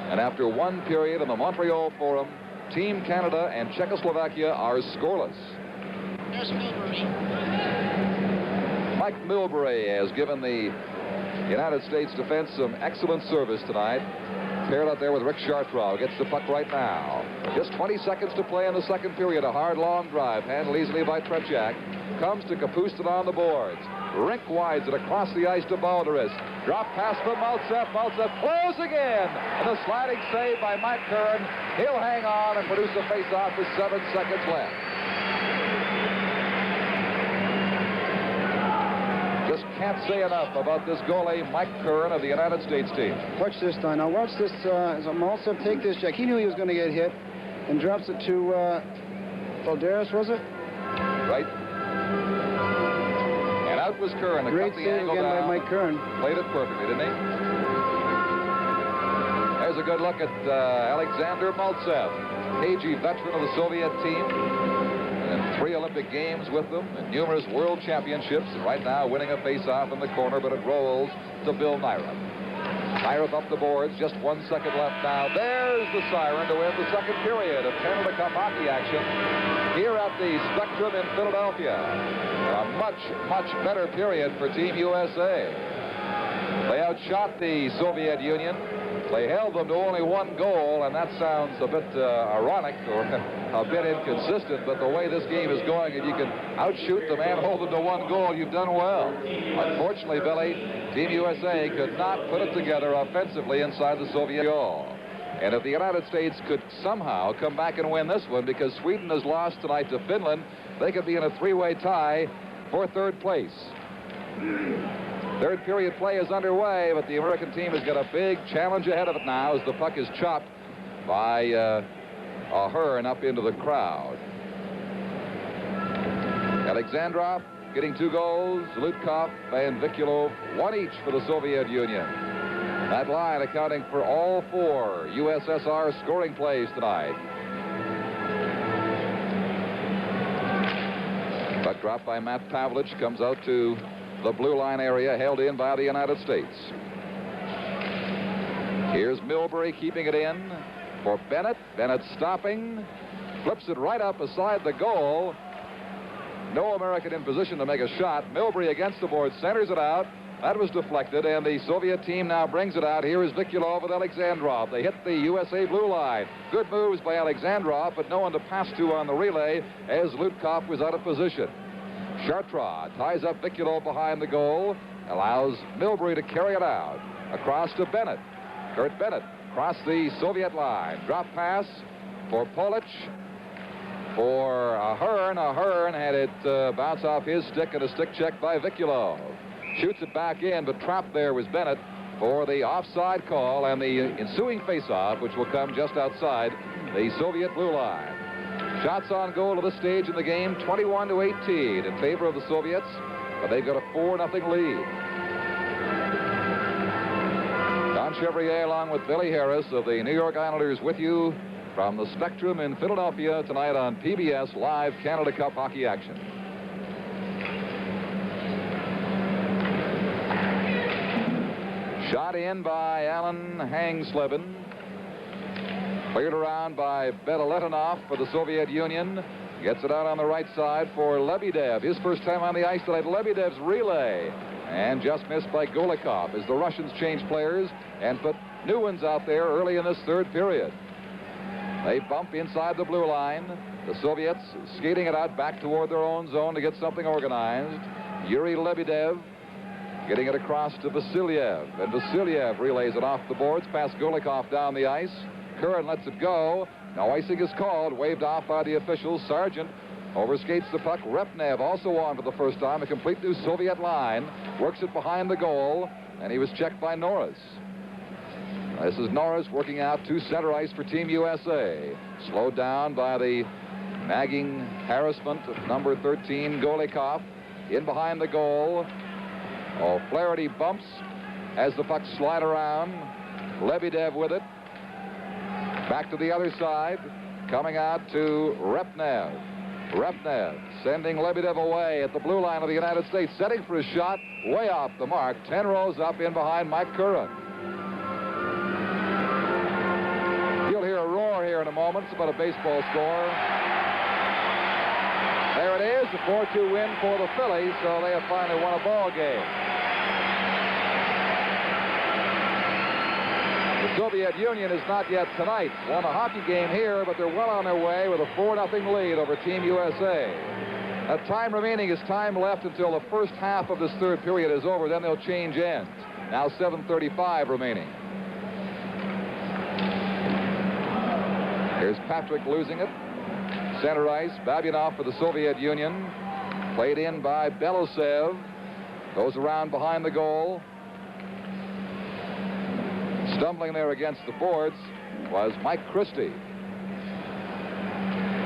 And after one period in the Montreal Forum, Team Canada and Czechoslovakia are scoreless. There's Milbury. Mike Milbury has given the United States defense some excellent service tonight. Paired out there with Rick Chartrand. Gets the puck right now. Just 20 seconds to play in the second period. A hard, long drive. Handled easily by Tretiak. Comes to Kapustin on the boards. Rink wides it across the ice to Balderas. Drop pass for Maltsev. Maltsev closing in. And a sliding save by Mike Curran. He'll hang on and produce a face-off with 7 seconds left. Just can't say enough about this goalie, Mike Curran of the United States team. Watch this, Don. Now watch this. Maltsev take this check. He knew he was going to get hit and drops it to Balderas, was it? Right. And out was Curran. Great save again by Mike Curran. Played it perfectly, didn't he? There's a good look at Alexander Maltsev, cagey veteran of the Soviet team. And 3 Olympic Games with them and numerous world championships. And right now winning a face-off in the corner, but it rolls to Bill Nyrup. Nyrup up the boards, just 1 second left now. There's the siren to end the second period of Canada Cup hockey action here at the Spectrum in Philadelphia. A much, much better period for Team USA. They outshot the Soviet Union. They held them to only 1 goal, and that sounds a bit ironic or a bit inconsistent, but the way this game is going, if you can outshoot them and hold them to 1 goal, you've done well. Unfortunately, Billy, Team USA could not put it together offensively inside the Soviet goal. And if the United States could somehow come back and win this one, because Sweden has lost tonight to Finland, they could be in a 3-way tie for 3rd place. Third period play is underway, but the American team has got a big challenge ahead of it now as the puck is chopped by Ahern up into the crowd. Alexandrov getting 2 goals, Zlutkov and Vikulov, 1 each for the Soviet Union. That line accounting for all 4 USSR scoring plays tonight. Puck dropped by Matt Pavlich, comes out to the blue line area held in by the United States. Here's Milbury keeping it in for Bennett. Bennett stopping, flips it right up beside the goal. No American in position to make a shot. Milbury against the board, centers it out. That was deflected, and the Soviet team now brings it out. Here is Vikulov with Alexandrov. They hit the USA blue line. Good moves by Alexandrov, but no one to pass to on the relay as Lutkov was out of position. Chartrand ties up Vikulov behind the goal, allows Milbury to carry it out. Across to Bennett. Kurt Bennett across the Soviet line. Drop pass for Polic. For Ahern. Ahern had it bounce off his stick, and a stick check by Vikulov. Shoots it back in, but trapped there was Bennett for the offside call and the ensuing face-off, which will come just outside the Soviet blue line. Shots on goal to this stage in the game, 21-18 in favor of the Soviets, but they've got a 4-0 lead. Don Chevrier along with Billy Harris of the New York Islanders with you from the Spectrum in Philadelphia tonight on PBS Live Canada Cup hockey action. Shot in by Alan Hangsleben. Cleared around by Bedeletinov for the Soviet Union. Gets it out on the right side for Lebedev. His first time on the ice tonight. Lebedev's relay. And just missed by Golikov as the Russians change players and put new ones out there early in this third period. They bump inside the blue line. The Soviets skating it out back toward their own zone to get something organized. Yuri Lebedev getting it across to Vasiliev. And Vasiliev relays it off the boards past Golikov down the ice. Curran lets it go. No icing is called. Waved off by the officials. Sargent overskates the puck. Repnev also on for the first time. A complete new Soviet line. Works it behind the goal. And he was checked by Norris. This is Norris working out to center ice for Team USA. Slowed down by the nagging harassment of number 13, Golikov. In behind the goal. O'Flaherty bumps as the puck slide around. Lebedev with it. Back to the other side. Coming out to Repnev. Repnev sending Lebedev away at the blue line of the United States. Setting for a shot way off the mark. 10 rows up in behind Mike Curran. You'll hear a roar here in a moment. It's about a baseball score. There it is, the 4-2 win for the Phillies, so they have finally won a ball game. The Soviet Union is not yet tonight won a hockey game here, but they're well on their way with a 4-0 lead over Team USA. That time remaining is time left until the first half of this third period is over. Then they'll change ends. Now 7:35 remaining. Here's Patrick losing it. Center ice, Babinov for the Soviet Union. Played in by Belosev. Goes around behind the goal. Stumbling there against the boards was Mike Christie.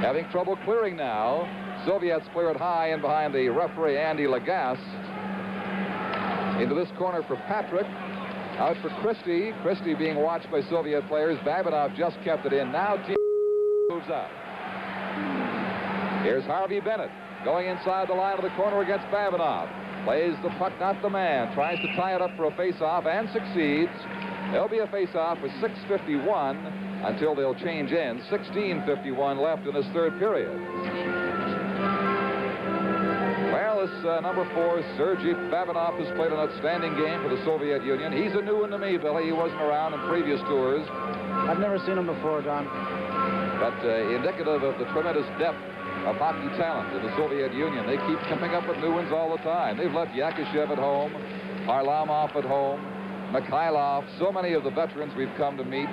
Having trouble clearing now. Soviets clear it high in behind the referee, Andy Lagasse. Into this corner for Patrick. Out for Christie. Christie being watched by Soviet players. Babinov just kept it in. Now team moves out. Here's Harvey Bennett going inside the line of the corner against Babinov. Plays the puck, not the man. Tries to tie it up for a face-off and succeeds. There'll be a face-off with 6:51 until they'll change ends. 16:51 left in this third period. Well, this number 4, Sergei Babinov, has played an outstanding game for the Soviet Union. He's a new one to me, Billy. He wasn't around in previous tours. I've never seen him before, Don. But indicative of the tremendous depth of hockey talent in the Soviet Union. They keep coming up with new ones all the time. They've left Yakushev at home, Harlamov at home, Mikhailov, so many of the veterans we've come to meet.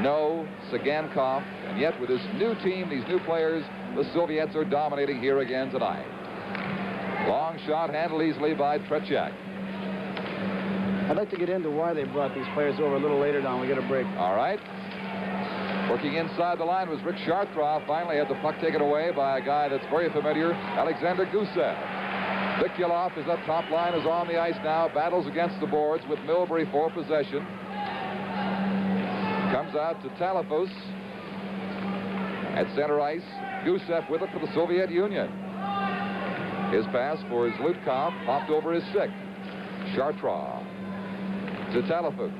No, Sagankov, and yet with this new team, these new players, the Soviets are dominating here again tonight. Long shot handled easily by Tretiak. I'd like to get into why they brought these players over a little later, Don. We get a break. All right. Working inside the line was Rick Chartrand. Finally had the puck taken away by a guy that's very familiar, Alexander Gusev. Vikulov, as that top line is on the ice now, battles against the boards with Milbury for possession. Comes out to Talafos at center ice. Gusev with it for the Soviet Union. His pass for Zlutkov popped over his stick. Chartres to Talafus.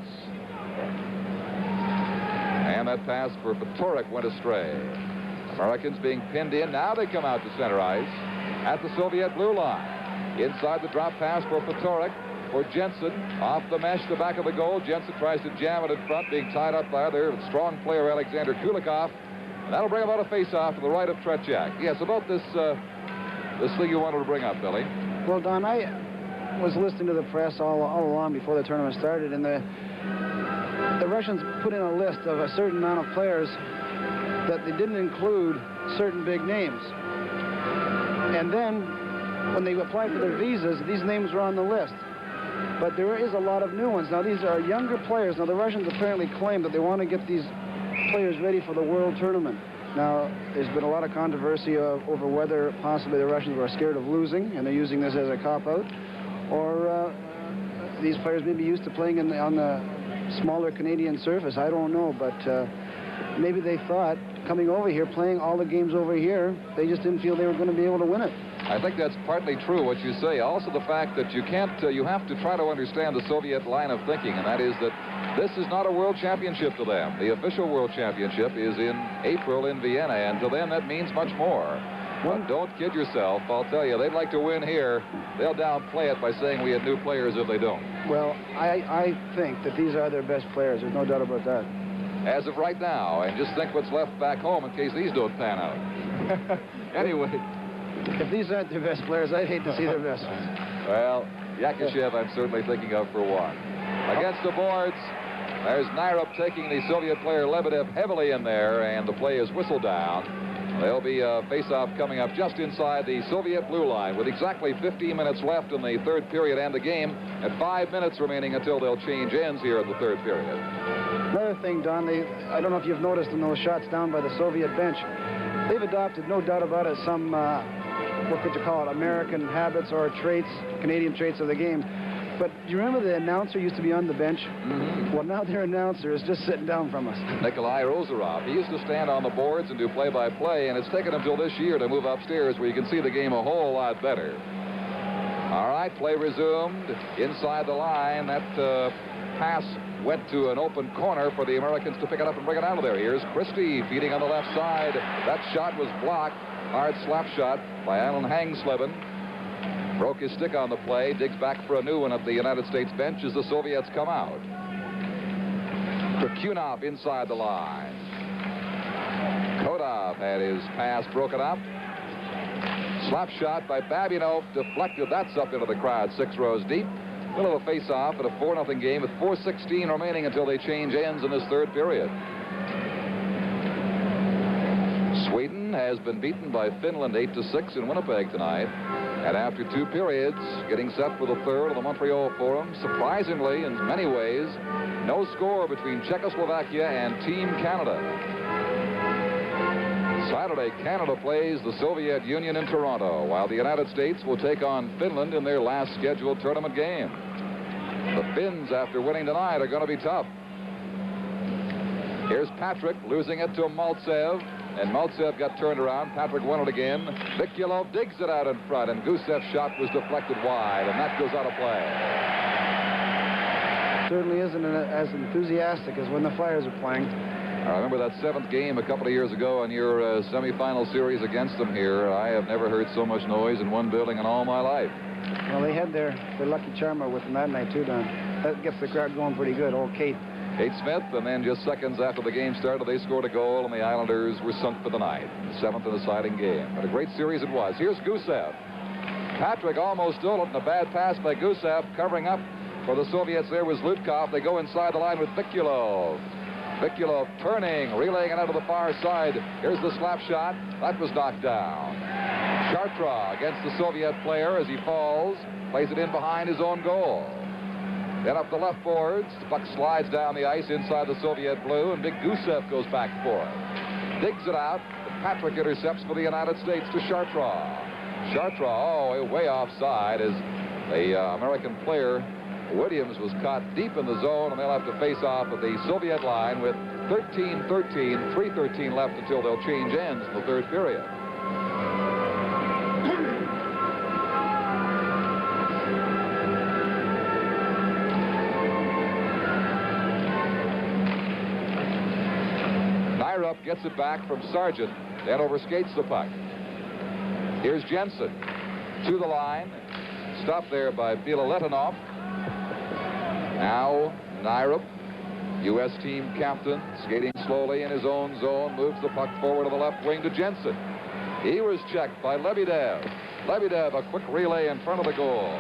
And that pass for Fatorik went astray. Americans being pinned in. Now they come out to center ice at the Soviet blue line. Inside the drop pass for Fatorik. For Jensen, off the mesh, the back of the goal. Jensen tries to jam it in front, being tied up by their strong player Alexander Kulikov. And that'll bring about a face-off to the right of Tretiak. Yes, about this thing you wanted to bring up, Billy. Well, Don, I was listening to the press all along before the tournament started, and the Russians put in a list of a certain amount of players that they didn't include certain big names. And then, when they applied for their visas, these names were on the list. But there is a lot of new ones. Now, these are younger players. Now, the Russians apparently claim that they want to get these players ready for the World Tournament. Now, there's been a lot of controversy over whether possibly the Russians were scared of losing, and they're using this as a cop-out, or these players may be used to playing on the smaller Canadian surface. I don't know, but maybe they thought coming over here, playing all the games over here, they just didn't feel they were going to be able to win it. I think that's partly true, what you say. Also, the fact that you can't, you have to try to understand the Soviet line of thinking, and that is that this is not a world championship to them. The official world championship is in April in Vienna, and to them that means much more. But don't kid yourself. I'll tell you, they'd like to win here. They'll downplay it by saying we had new players if they don't. Well, I think that these are their best players. There's no doubt about that. As of right now, and just think what's left back home in case these don't pan out. Anyway. If these aren't their best players, I'd hate to see their best ones. Well, Yakashev I'm certainly thinking of for one. Against the boards, there's Nairop taking the Soviet player Lebedev heavily in there, and the play is whistled down. There'll be a face-off coming up just inside the Soviet blue line with exactly 15 minutes left in the third period and the game, and 5 minutes remaining until they'll change ends here in the third period. Another thing, Don, I don't know if you've noticed in those shots down by the Soviet bench, they've adopted, no doubt about it, some, what could you call it, American habits or traits, Canadian traits of the game. But do you remember the announcer used to be on the bench? Mm-hmm. Well, now their announcer is just sitting down from us. Nikolai Rozarov. He used to stand on the boards and do play-by-play, and it's taken him till this year to move upstairs where you can see the game a whole lot better. All right, play resumed. Inside the line, that pass went to an open corner for the Americans to pick it up and bring it out of there. Here's Christie feeding on the left side. That shot was blocked. Hard slap shot by Alan Hangsleben. Broke his stick on the play, digs back for a new one at the United States bench as the Soviets come out. Kurkunov inside the line. Kodov had his pass broken up. Slap shot by Babinov, deflected. That's up into the crowd, 6 rows deep. Middle of a face-off at a 4-0 game with 4:16 remaining until they change ends in this third period. Sweden has been beaten by Finland 8-6 in Winnipeg tonight. And after 2 periods, getting set for the third of the Montreal Forum, surprisingly, in many ways, no score between Czechoslovakia and Team Canada. Saturday, Canada plays the Soviet Union in Toronto, while the United States will take on Finland in their last scheduled tournament game. The Finns, after winning tonight, are going to be tough. Here's Patrick losing it to Maltsev. And Maltsev got turned around. Patrick won it again. Vikulov digs it out in front, and Gusev's shot was deflected wide, and that goes out of play. Certainly isn't as enthusiastic as when the Flyers are playing. I remember that 7th game a couple of years ago in your semifinal series against them here. I have never heard so much noise in one building in all my life. Well, they had their lucky charmer with them that night, too, Don. That gets the crowd going pretty good. Old Kate Smith, and then just seconds after the game started, they scored a goal, and the Islanders were sunk for the night. The 7th in a deciding game. But a great series it was. Here's Gusev. Patrick almost stole it, and a bad pass by Gusev. Covering up for the Soviets there was Lutkov. They go inside the line with Vikulov. Vikulov turning, relaying it out to the far side. Here's the slap shot. That was knocked down. Chartres against the Soviet player as he falls. Plays it in behind his own goal. Then up the left boards, the puck slides down the ice inside the Soviet blue, and Big Gusev goes back for it. Digs it out, but Patrick intercepts for the United States to Chartres. Chartres, way offside as the American player, Williams, was caught deep in the zone, and they'll have to face off at the Soviet line with 13-13, 3:13 left until they'll change ends in the third period. Nyrup gets it back from Sargent, then overskates the puck. Here's Jensen to the line. Stopped there by Bilaletinov. Now Nyrup, U.S. team captain, skating slowly in his own zone, moves the puck forward to the left wing to Jensen. He was checked by Lebedev. Lebedev, a quick relay in front of the goal.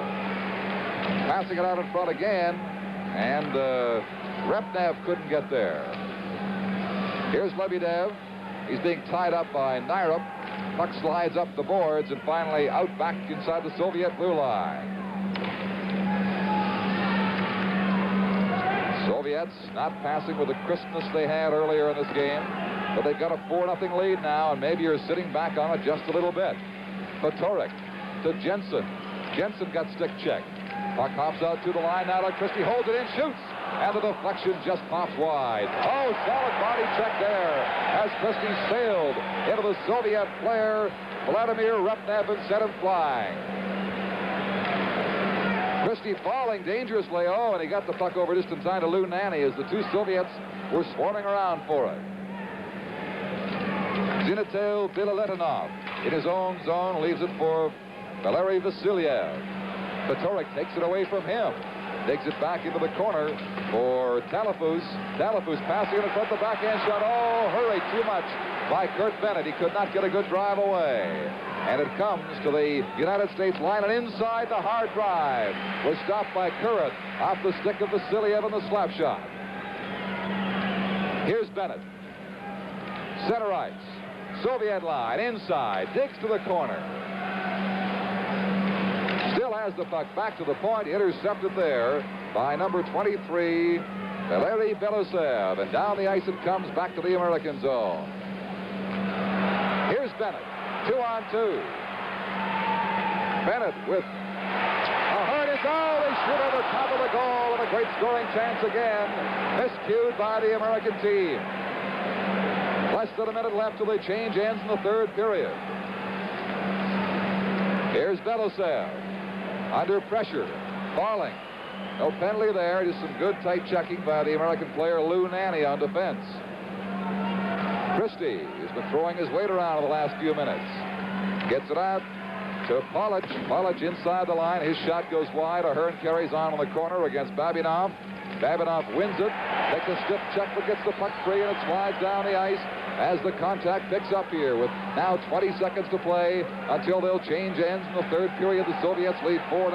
Passing it out in front again, and Repnev couldn't get there. Here's Lebedev. He's being tied up by Nyrup. Puck slides up the boards and finally out back inside the Soviet blue line. Soviets not passing with the crispness they had earlier in this game, but they've got a 4-0 lead now, and maybe you're sitting back on it just a little bit. Patorek to Jensen. Jensen got stick checked. Puck hops out to the line now. Christie holds it in, shoots, and the deflection just pops wide. Oh, solid body check there as Christie sailed into the Soviet player, Vladimir Repnev, and sent him flying. Christie falling dangerously. Oh, and he got the puck over just in time to Lou Nanny as the two Soviets were swarming around for it. Zinatel Bilaletinov in his own zone leaves it for Valery Vasilyev. Patorek takes it away from him. Digs it back into the corner for Talafus. Talafus passing it in front of the backhand shot. Oh, hurried too much by Kurt Bennett. He could not get a good drive away. And it comes to the United States line, and inside the hard drive was stopped by Curran off the stick of Vasilyev in the slap shot. Here's Bennett. Center ice. Soviet line inside. Digs to the corner. Still has the puck back to the point. Intercepted there by number 23, Valery Belosev. And down the ice it comes back to the American zone. Here's Bennett. 2-on-2. Bennett with a hard hit. Oh, they shoot over top of the goal, and a great scoring chance again. Miscued by the American team. Less than a minute left till the change ends in the third period. Here's Belosev. Under pressure. Falling. No penalty there. Just some good tight checking by the American player Lou Nanny on defense. Christie has been throwing his weight around in the last few minutes. Gets it out to Polic. Polic inside the line. His shot goes wide. Ahern carries on the corner against Babinov. Babinov wins it. Takes a stiff check, but gets the puck free, and it slides down the ice as the contact picks up here with now 20 seconds to play until they'll change ends in the third period. The Soviets lead 4-0.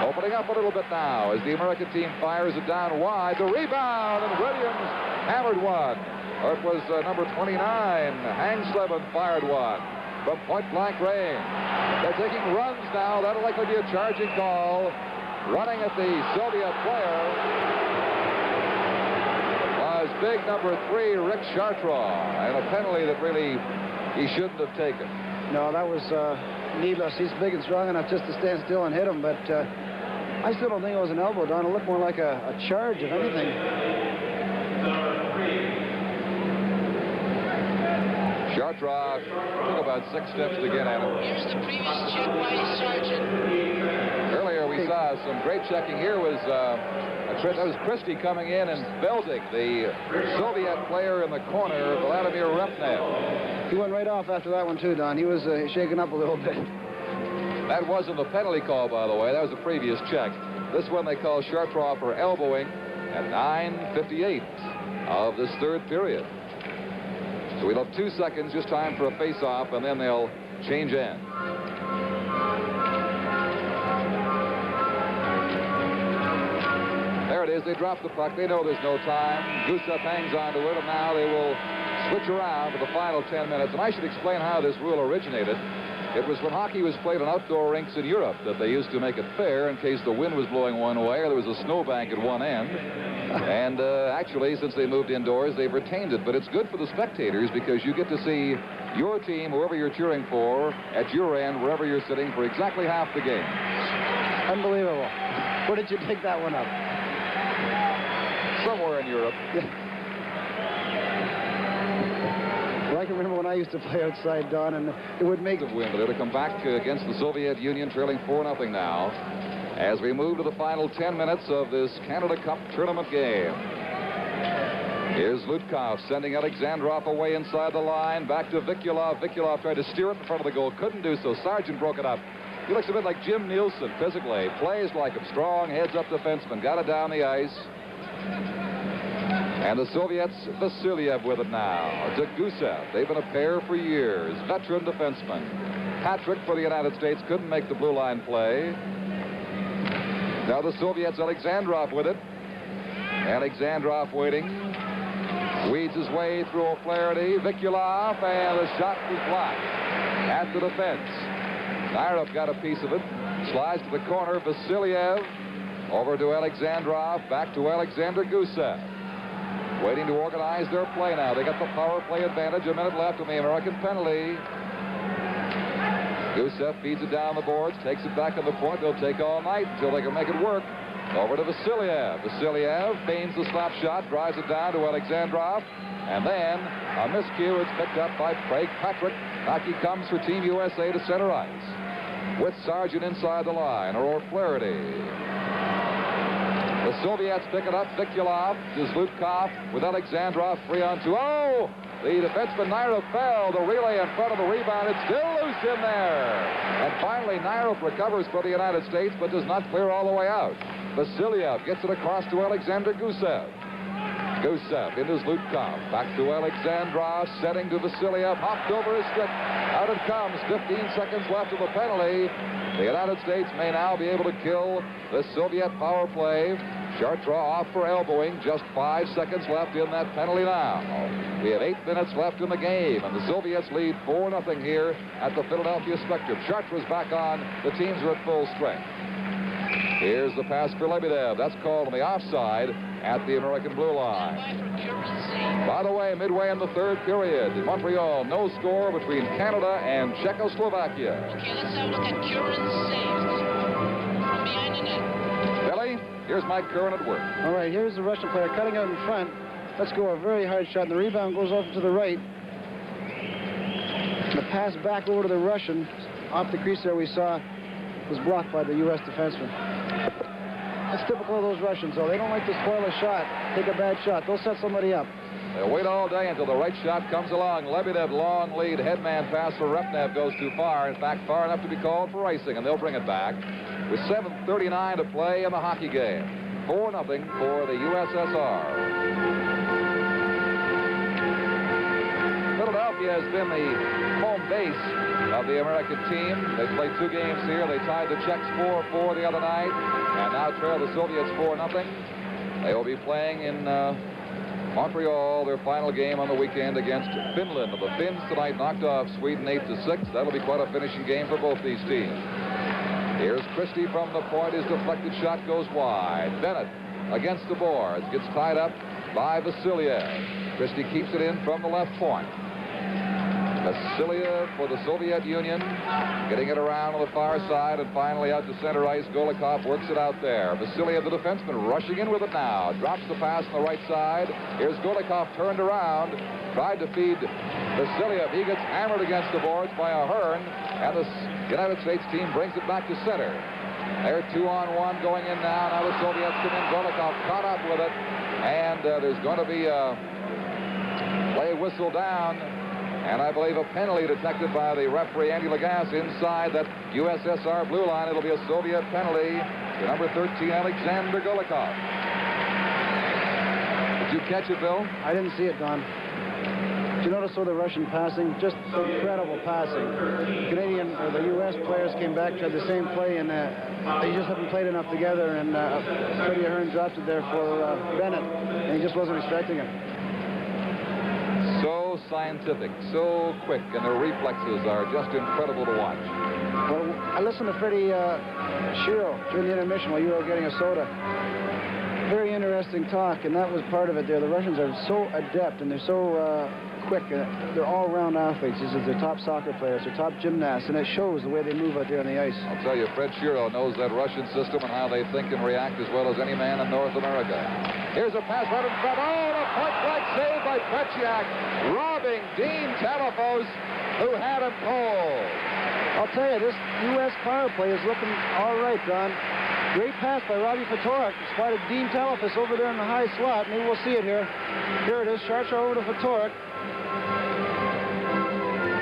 Opening up a little bit now as the American team fires it down wide. The rebound, and Williams hammered one. Or it was number 29, Hangsleben, fired one from point-blank range. They're taking runs now. That'll likely be a charging call. Running at the Soviet player was big number 3, Rick Chartrand, and a penalty that really he shouldn't have taken. No, that was needless. He's big and strong enough just to stand still and hit him, but I still don't think it was an elbow, Don. It looked more like a charge, if anything. Chartrand took about 6 steps to get at him. Here's the previous check by Sargent. Earlier we saw some great checking. Here was that was Christie coming in and belting the Soviet player in the corner, Vladimir Repnev. He went right off after that one too, Don. He was shaken up a little bit. That wasn't the penalty call, by the way. That was the previous check. This one they call Chartrand for elbowing at 9:58 of this third period. So we'll have 2 seconds, just time for a face-off, and then they'll change end. There it is. They drop the puck. They know there's no time. Gusev hangs on to it, and now they will switch around for the final 10 minutes. And I should explain how this rule originated. It was when hockey was played on outdoor rinks in Europe that they used to make it fair in case the wind was blowing one way or there was a snowbank at one end. And actually, since they moved indoors, they've retained it. But it's good for the spectators because you get to see your team, whoever you're cheering for, at your end, wherever you're sitting, for exactly half the game. Unbelievable. Where did you take that one up? Somewhere in Europe. Well, I can remember when I used to play outside, Don, and it would make the wind. They're to come back against the Soviet Union, trailing 4-0 now, as we move to the final 10 minutes of this Canada Cup tournament game. Here's Lutkov sending Alexandrov away inside the line. Back to Vikulov. Vikulov tried to steer it in front of the goal. Couldn't do so. Sargent broke it up. He looks a bit like Jim Nielsen physically. Plays like a strong heads-up defenseman. Got it down the ice. And the Soviets, Vasiliev with it now. To Gusev. They've been a pair for years. Veteran defenseman. Patrick for the United States couldn't make the blue line play. Now the Soviets, Alexandrov with it. Alexandrov waiting. Weeds his way through O'Flaherty. Vikulov, and the shot was blocked at the defense. Nairov got a piece of it. Slides to the corner. Vasiliev over to Alexandrov. Back to Alexander Gusev. Waiting to organize their play now. They got the power play advantage. A minute left on the American penalty. Gusev feeds it down the boards. Takes it back on the point. They'll take all night until they can make it work. Over to Vasiliev. Vasiliev feigns the slap shot, drives it down to Alexandrov, and then a miscue is picked up by Craig Patrick. Back he comes for Team USA to center ice. With Sargent inside the line, or O'Flaherty. The Soviets pick it up. Vikulov to Lutkov with Alexandrov 3-on-2. Oh! The defenseman Nairov fell. The relay in front of the rebound. It's still loose in there. And finally, Nairov recovers for the United States, but does not clear all the way out. Vasiliev gets it across to Alexander Gusev. Gusev into Lutkov. Back to Alexandrov. Setting to Vasiliev. Hopped over his stick. Out it comes. 15 seconds left of the penalty. The United States may now be able to kill the Soviet power play. Chartres off for elbowing. Just 5 seconds left in that penalty now. We have 8 minutes left in the game, and the Soviets lead 4-0 here at the Philadelphia Spectrum. Chartres back on. The teams are at full strength. Here's the pass for Lebedev. That's called on the offside at the American blue line. By the way, midway in the third period, in Montreal, no score between Canada and Czechoslovakia. Okay, let's have a look at Curran's saves from behind the net. Billy, here's Mike Curran at work. All right, here's the Russian player cutting out in front. Let's go, a very hard shot, and the rebound goes off to the right. The pass back over to the Russian, off the crease there we saw, was blocked by the U.S. defenseman. That's typical of those Russians, though. They don't like to spoil a shot, take a bad shot. They'll set somebody up. They'll wait all day until the right shot comes along. Lebedev, long lead, headman pass for Repnev goes too far. In fact, far enough to be called for icing, and they'll bring it back. With 7:39 to play in the hockey game. 4-0 for the USSR. Philadelphia has been the home base of the American team. They played 2 games here. They tied the Czechs 4-4 the other night, and now trail the Soviets 4-0. They will be playing in Montreal, their final game on the weekend against Finland. The Finns tonight knocked off Sweden 8-6. That'll be quite a finishing game for both these teams. Here's Christie from the point. His deflected shot goes wide. Bennett against the boards. Gets tied up by Vasiliev. Christie keeps it in from the left point. Vasiliev for the Soviet Union. Getting it around on the far side and finally out to center ice. Golikov works it out there. Vasiliev, the defenseman, rushing in with it now. Drops the pass on the right side. Here's Golikov turned around. Tried to feed Vasiliev. He gets hammered against the boards by a Curran. And the United States team brings it back to center. They're 2-on-1 going in now. Now the Soviets come in. Golikov caught up with it. And there's going to be a play whistle down. And I believe a penalty detected by the referee, Andy Lagasse, inside that USSR blue line. It'll be a Soviet penalty to number 13, Alexander Golikov. Did you catch it, Bill? I didn't see it, Don. Did you notice the Russian passing? Just incredible passing. The U.S. players came back, tried the same play, and they just haven't played enough together. And Freddie Ahern dropped it there for Bennett, and he just wasn't expecting it. So scientific, so quick, and their reflexes are just incredible to watch. Well, I listened to Freddie Shiro during the intermission while you were getting a soda. Very interesting talk, and that was part of it there. The Russians are so adept, and they're so quick. They're all-round athletes. They're top soccer players. They're top gymnasts, and it shows the way they move out there on the ice. I'll tell you, Fred Shiro knows that Russian system and how they think and react as well as any man in North America. Here's a pass right in front. Oh, the point-blank save by Petchiak, robbing Dean Telefos, who had him cold. I'll tell you, this U.S. power play is looking all right, Don. Great pass by Robbie Fatorik. Spotted Dean Talafus over there in the high slot. Maybe we'll see it here. Here it is. Chartra over to Fatorik.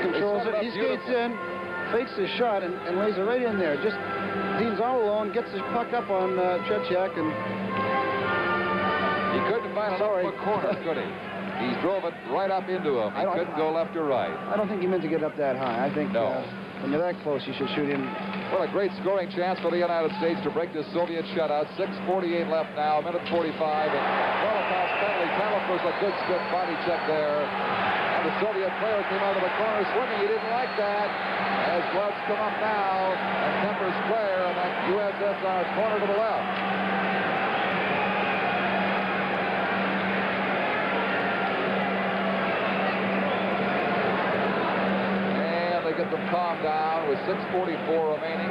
Controls it. He skates in, fakes his shot, and lays it right in there. Just Dean's all alone, gets his puck up on Chechak, and he couldn't find a corner, could he? He drove it right up into him. He couldn't go left or right. I don't think he meant to get up that high. I think when you're that close, you should shoot in. What a great scoring chance for the United States to break this Soviet shutout. 6:48 left now, minute 45. And Dolokhov's penalty. Talafus a good stiff body check there. And the Soviet player came out of the corner swinging. He didn't like that. As gloves come up now, and Kemper's player in that USSR corner to the left. Get them calmed down with 6:44 remaining.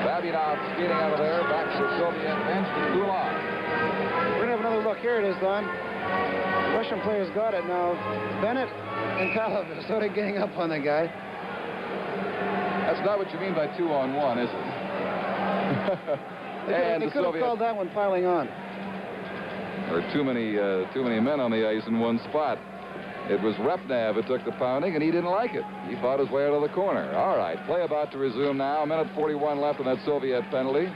Babinov skating out of there, back to the Soviet bench to cool off. We're going to have another look. Here it is, Don. The Russian players got it now. Bennett and Talafus started getting up on the guy. That's not what you mean by 2-on-1, is it? They could have called that one piling on. There are too many men on the ice in one spot. It was Repnev who took the pounding, and he didn't like it. He fought his way out of the corner. All right, play about to resume now. Minute 41 left on that Soviet penalty.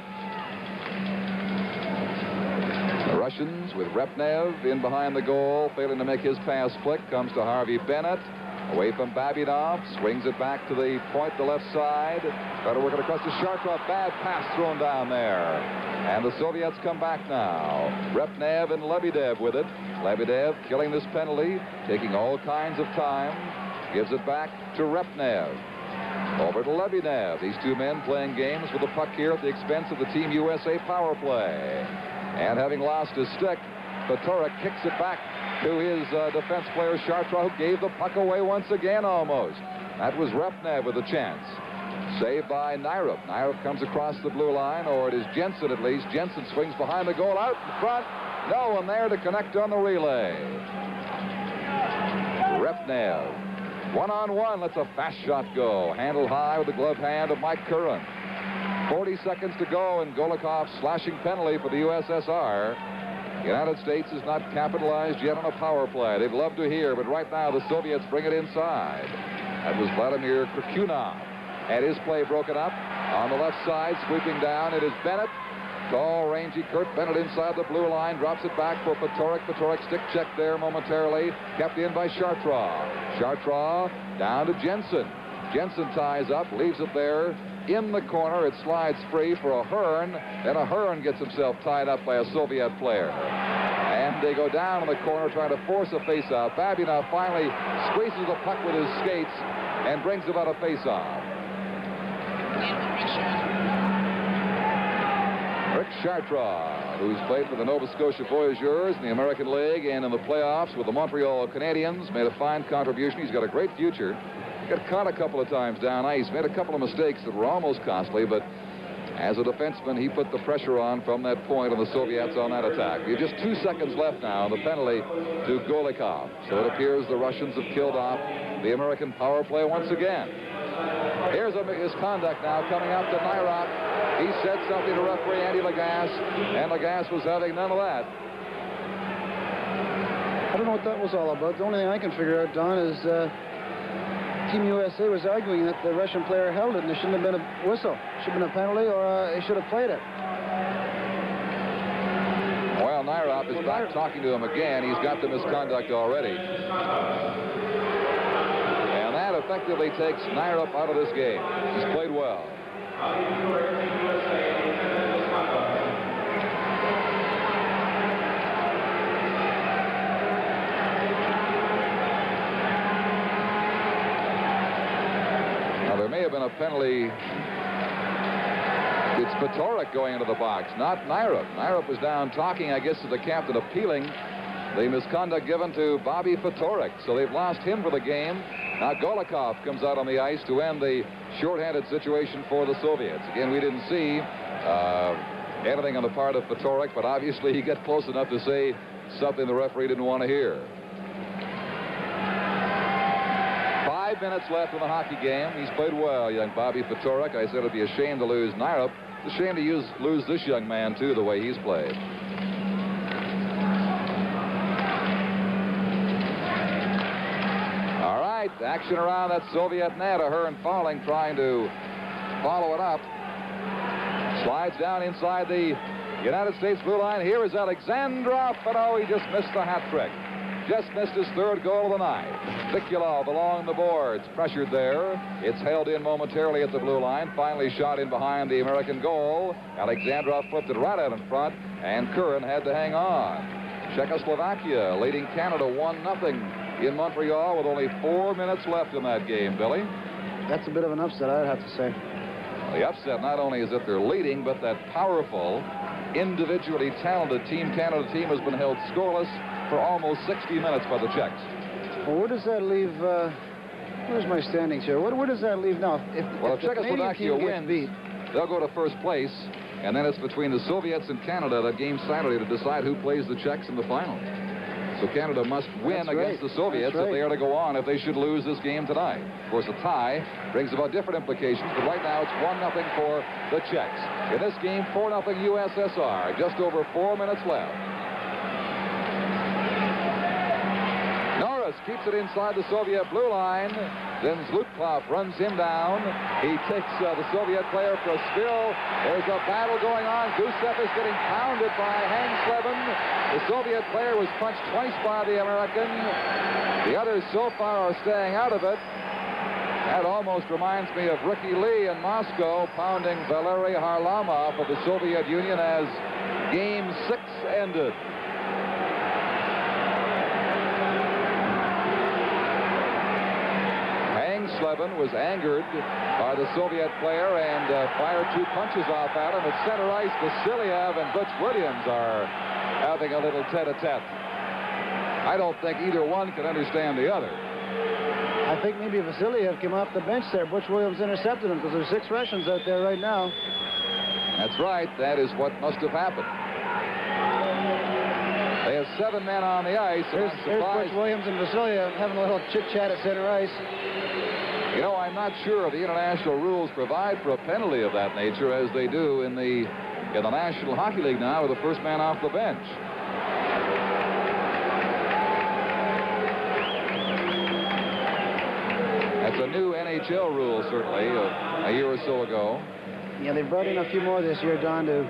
The Russians with Repnev in behind the goal, failing to make his pass flick, comes to Harvey Bennett. Away from Babinov, swings it back to the point, the left side. Got to work it across to Chartrov. Bad pass thrown down there. And the Soviets come back now. Repnev and Lebedev with it. Lebedev killing this penalty, taking all kinds of time. Gives it back to Repnev. Over to Lebedev. These two men playing games with the puck here at the expense of the Team USA power play. And having lost his stick, Fatorik kicks it back to his defense player, Chartrand, who gave the puck away once again almost. That was Repnev with a chance. Saved by Nyrup. Nyrup comes across the blue line, or it is Jensen at least. Jensen swings behind the goal, out in front. No one there to connect on the relay. Repnev. One-on-one, lets a fast shot go. Handled high with the glove hand of Mike Curran. 40 seconds to go, and Golikhov's slashing penalty for the USSR. The United States has not capitalized yet on a power play. They'd love to hear, but right now the Soviets bring it inside. That was Vladimir Kurkunov. Had his play broken up. On the left side, sweeping down, it is Bennett. Tall, rangy Kurt Bennett inside the blue line. Drops it back for Fatorik. Fatorik stick check there momentarily. Kept in by Chartrand. Chartrand down to Jensen. Jensen ties up, leaves it there. In the corner, it slides free for a Hearn. Then a Hearn gets himself tied up by a Soviet player. And they go down in the corner trying to force a face-off. Babinov finally squeezes the puck with his skates and brings about a face-off. Rick Chartrand, who's played for the Nova Scotia Voyageurs in the American League and in the playoffs with the Montreal Canadiens, made a fine contribution. He's got a great future. Got caught a couple of times down ice, made a couple of mistakes that were almost costly, but as a defenseman, he put the pressure on from that point on the Soviets on that attack. We have just 2 seconds left now, the penalty to Golikov. So it appears the Russians have killed off the American power play once again. Here's a misconduct now coming out to Nyrup. He said something to referee Andy Lagasse, and Lagasse was having none of that. I don't know what that was all about. The only thing I can figure out, Don, is Team USA was arguing that the Russian player held it and there shouldn't have been a whistle. Should have been a penalty, or they should have played it. Well, Nyrup is back talking to him again. He's got the misconduct already. And that effectively takes Nyrup out of this game. He's played well. There may have been a penalty. It's Fatorik going into the box, not Nyrup. Nyrup was down talking, I guess, to the captain, appealing the misconduct given to Bobby Fatorik. So they've lost him for the game. Now Golikov comes out on the ice to end the shorthanded situation for the Soviets. Again, we didn't see anything on the part of Fatorik, but obviously he got close enough to say something the referee didn't want to hear. 5 minutes left in the hockey game. He's played well, young Bobby Fedoruk. I said it'd be a shame to lose Nyrup. It's a shame to lose this young man, too, the way he's played. All right, action around that Soviet net. Curran falling, trying to follow it up. Slides down inside the United States blue line. Here is Alexandrov, but oh, he just missed the hat trick. Just missed his third goal of the night. Vikulov along the boards, pressured there. It's held in momentarily at the blue line. Finally shot in behind the American goal. Alexandrov flipped it right out in front, and Curran had to hang on. Czechoslovakia leading Canada 1-0 in Montreal with only 4 minutes left in that game, Billy. That's a bit of an upset, I'd have to say. Well, the upset not only is that they're leading, but that powerful, individually talented Team Canada team has been held scoreless for almost 60 minutes by the Czechs. Well, where does that leave? Where's my standings here? Where does that leave now? If Czechoslovakia wins, they'll go to first place, and then it's between the Soviets and Canada that game Saturday to decide who plays the Czechs in the final. So Canada must win against the Soviets if they are to go on, if they should lose this game tonight. Of course, a tie brings about different implications, but right now it's 1-0 for the Czechs. In this game, 4-0 USSR. Just over 4 minutes left. Norris keeps it inside the Soviet blue line. Then Zlutkov runs him down. He takes the Soviet player for a spill. There's a battle going on. Gusev is getting pounded by Hank Slevin. The Soviet player was punched twice by the American. The others so far are staying out of it. That almost reminds me of Ricky Lee in Moscow pounding Valery Harlamov of the Soviet Union as Game 6 ended. Slevin was angered by the Soviet player and fired 2 punches off at him. At center ice, Vasiliev and Butch Williams are having a little tete-a-tete. I don't think either one can understand the other. I think maybe Vasiliev came off the bench there. Butch Williams intercepted him because there's 6 Russians out there right now. That's right. That is what must have happened. They have 7 men on the ice. Here's Butch Williams and Vasiliev having a little chit-chat at center ice. You know, I'm not sure the international rules provide for a penalty of that nature as they do in the National Hockey League now with the first man off the bench. That's a new NHL rule, certainly, a year or so ago. Yeah, they brought in a few more this year, Don, to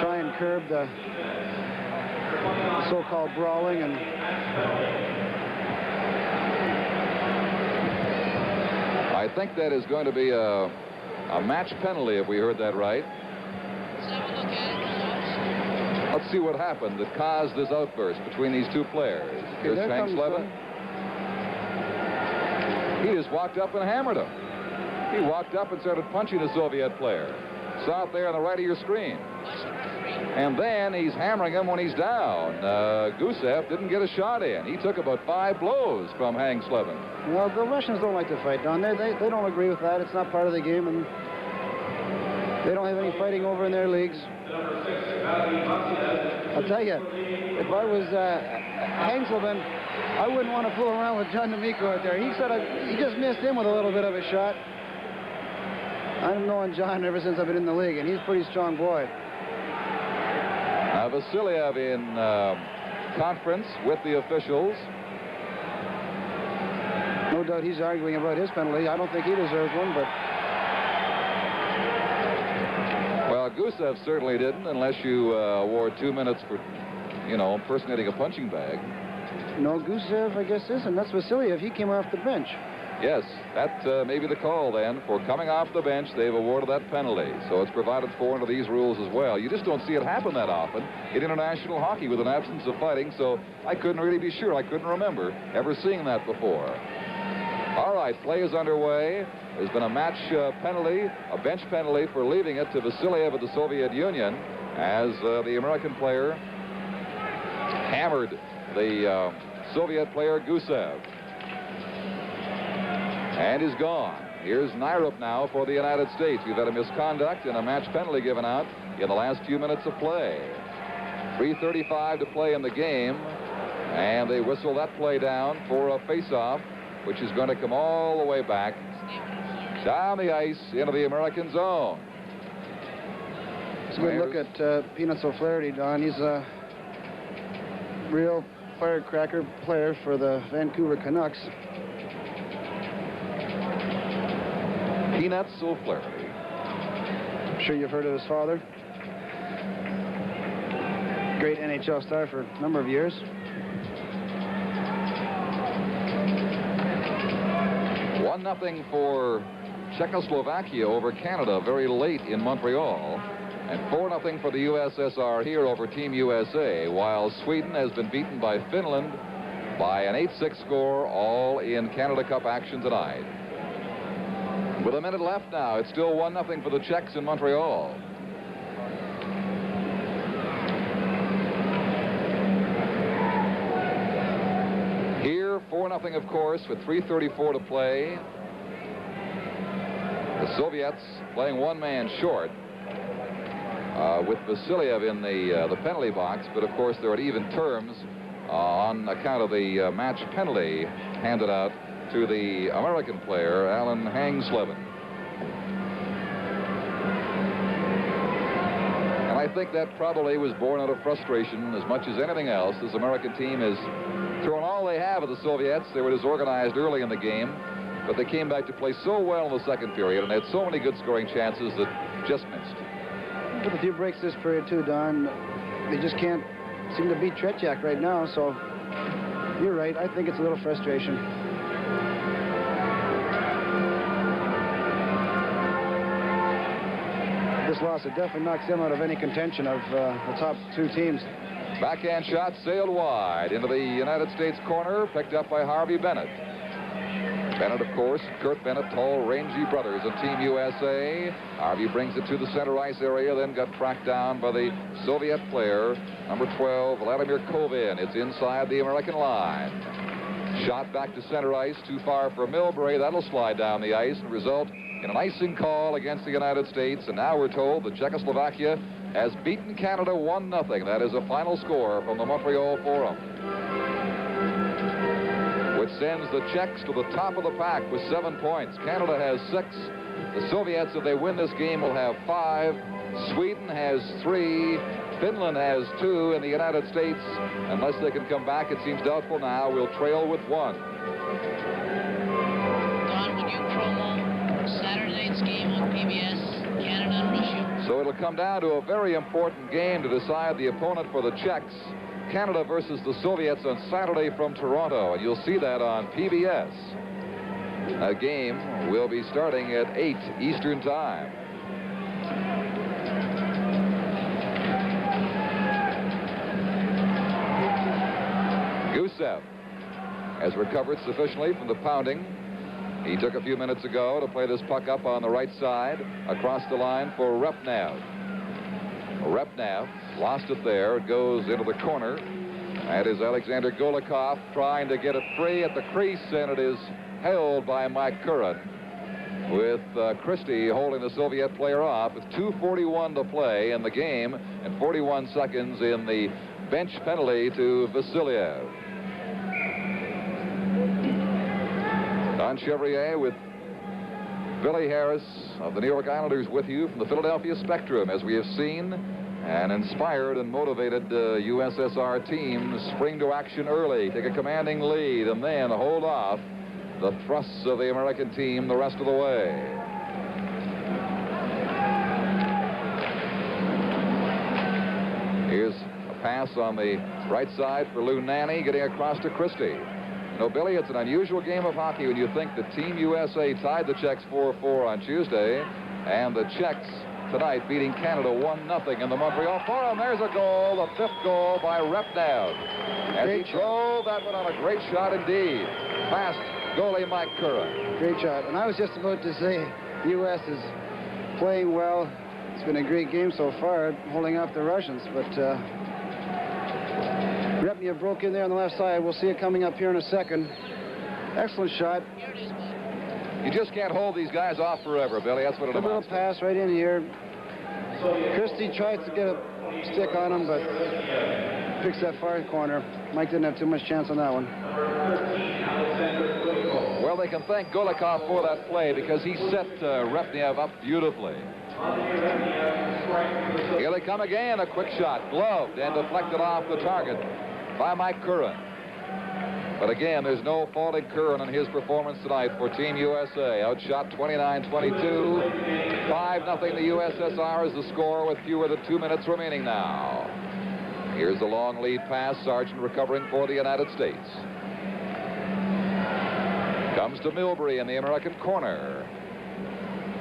try and curb the so-called brawling and... I think that is going to be a match penalty, if we heard that right. Let's see what happened that caused this outburst between these 2 players. Here's Hank Slevin. He just walked up and hammered him. He walked up and started punching the Soviet player. Saw it there on the right of your screen. And then he's hammering him when he's down. Gusev didn't get a shot in. He took about 5 blows from Hank Slevin. Well, the Russians don't like to fight, Don. They don't agree with that. It's not part of the game, and they don't have any fighting over in their leagues. I'll tell you, if I was Hank Slevin, I wouldn't want to fool around with John D'Amico out there. He said he just missed him with a little bit of a shot. I've known John ever since I've been in the league, and he's a pretty strong boy. Vasiliev in conference with the officials. No doubt he's arguing about his penalty. I don't think he deserves one, but... Well, Gusev certainly didn't, unless you award 2 minutes for, impersonating a punching bag. No, Gusev, I guess, isn't. That's Vasiliev. He came off the bench. Yes, that may be the call then. For coming off the bench, they've awarded that penalty. So it's provided for under these rules as well. You just don't see it happen that often in international hockey with an absence of fighting, so I couldn't really be sure. I couldn't remember ever seeing that before. All right, play is underway. There's been a match penalty, a bench penalty for leaving it to Vasiliev of the Soviet Union as the American player hammered the Soviet player Gusev. And is gone. Here's Nyrup now for the United States. We've had a misconduct and a match penalty given out in the last few minutes of play. 3:35 to play in the game. And they whistle that play down for a face-off which is going to come all the way back down the ice into the American zone. It's a good look at Peanuts O'Flaherty, Don. He's a real firecracker player for the Vancouver Canucks. Peanuts O'Flaherty. I'm sure you've heard of his father. Great NHL star for a number of years. One nothing for Czechoslovakia over Canada very late in Montreal. And 4-0 for the USSR here over Team USA, while Sweden has been beaten by Finland by an 8-6 score, all in Canada Cup action tonight. With a minute left now, it's still 1-0 for the Czechs in Montreal. Here, 4-0, of course, with 3:34 to play. The Soviets playing one man short. With Vasiliev in the penalty box, but of course they're at even terms on account of the match penalty handed out to the American player, Alan Hangsleben. And I think that probably was born out of frustration as much as anything else. This American team has thrown all they have at the Soviets. They were disorganized early in the game, but they came back to play so well in the second period and had so many good scoring chances that just missed. With a few breaks this period, too, Don, they just can't seem to beat Tretiak right now, so you're right. I think it's a little frustration. This loss, it definitely knocks them out of any contention of the top two teams. Backhand shot sailed wide into the United States corner, picked up by Harvey Bennett. Bennett, of course, Kurt Bennett, tall, rangy brothers of Team USA. Harvey brings it to the center ice area, then got tracked down by the Soviet player, number 12, Vladimir Kovin. It's inside the American line. Shot back to center ice, too far for Milbury. That'll slide down the ice and result in an icing call against the United States. And now we're told that Czechoslovakia has beaten Canada 1-0. That is a final score from the Montreal Forum, which sends the Czechs to the top of the pack with 7 points. Canada has 6. The Soviets, if they win this game, will have 5. Sweden has 3. Finland has 2. And the United States, unless they can come back, it seems doubtful now, will trail with 1. Don, would you promo Saturday night's game on PBS, Canada and Russia? So it'll come down to a very important game to decide the opponent for the Czechs. Canada versus the Soviets on Saturday from Toronto, and you'll see that on PBS. A game will be starting at 8 Eastern Time. Gusev has recovered sufficiently from the pounding. He took a few minutes ago to play this puck up on the right side across the line for Repnev. Repnev lost it there. It goes into the corner. That is Alexander Golikov trying to get it free at the crease, and it is held by Mike Curran, with Christie holding the Soviet player off with 2:41 to play in the game and 41 seconds in the bench penalty to Vasiliev. Don Chevrier with Billy Harris of the New York Islanders with you from the Philadelphia Spectrum, as we have seen an inspired and motivated USSR team spring to action early, take a commanding lead, and then hold off the thrusts of the American team the rest of the way. Here's a pass on the right side for Lou Nanne, getting across to Christie. You know, Billy, it's an unusual game of hockey when you think that Team USA tied the Czechs 4-4 on Tuesday, and the Czechs tonight beating Canada 1-0 in the Montreal Forum. There's a goal, the 5th goal by Repnev. And he drove that one on a great shot indeed. Fast goalie Mike Curran. Great shot. And I was just about to say, U.S. is playing well. It's been a great game so far, holding off the Russians, but Repnev broke in there on the left side. We'll see it coming up here in a second. Excellent shot. You just can't hold these guys off forever, Billy. That's what it amounts to. A little pass right in here. Christie tries to get a stick on him, but picks that far corner. Mike didn't have too much chance on that one. Well, they can thank Golikov for that play because he set Repnev up beautifully. Here they come again. A quick shot, gloved and deflected off the target by Mike Curran. But again, there's no faulting Curran in his performance tonight for Team USA. Outshot 29-22. 5-0 the USSR is the score with fewer than 2 minutes remaining now. Here's the long lead pass. Sargent recovering for the United States. Comes to Milbury in the American corner.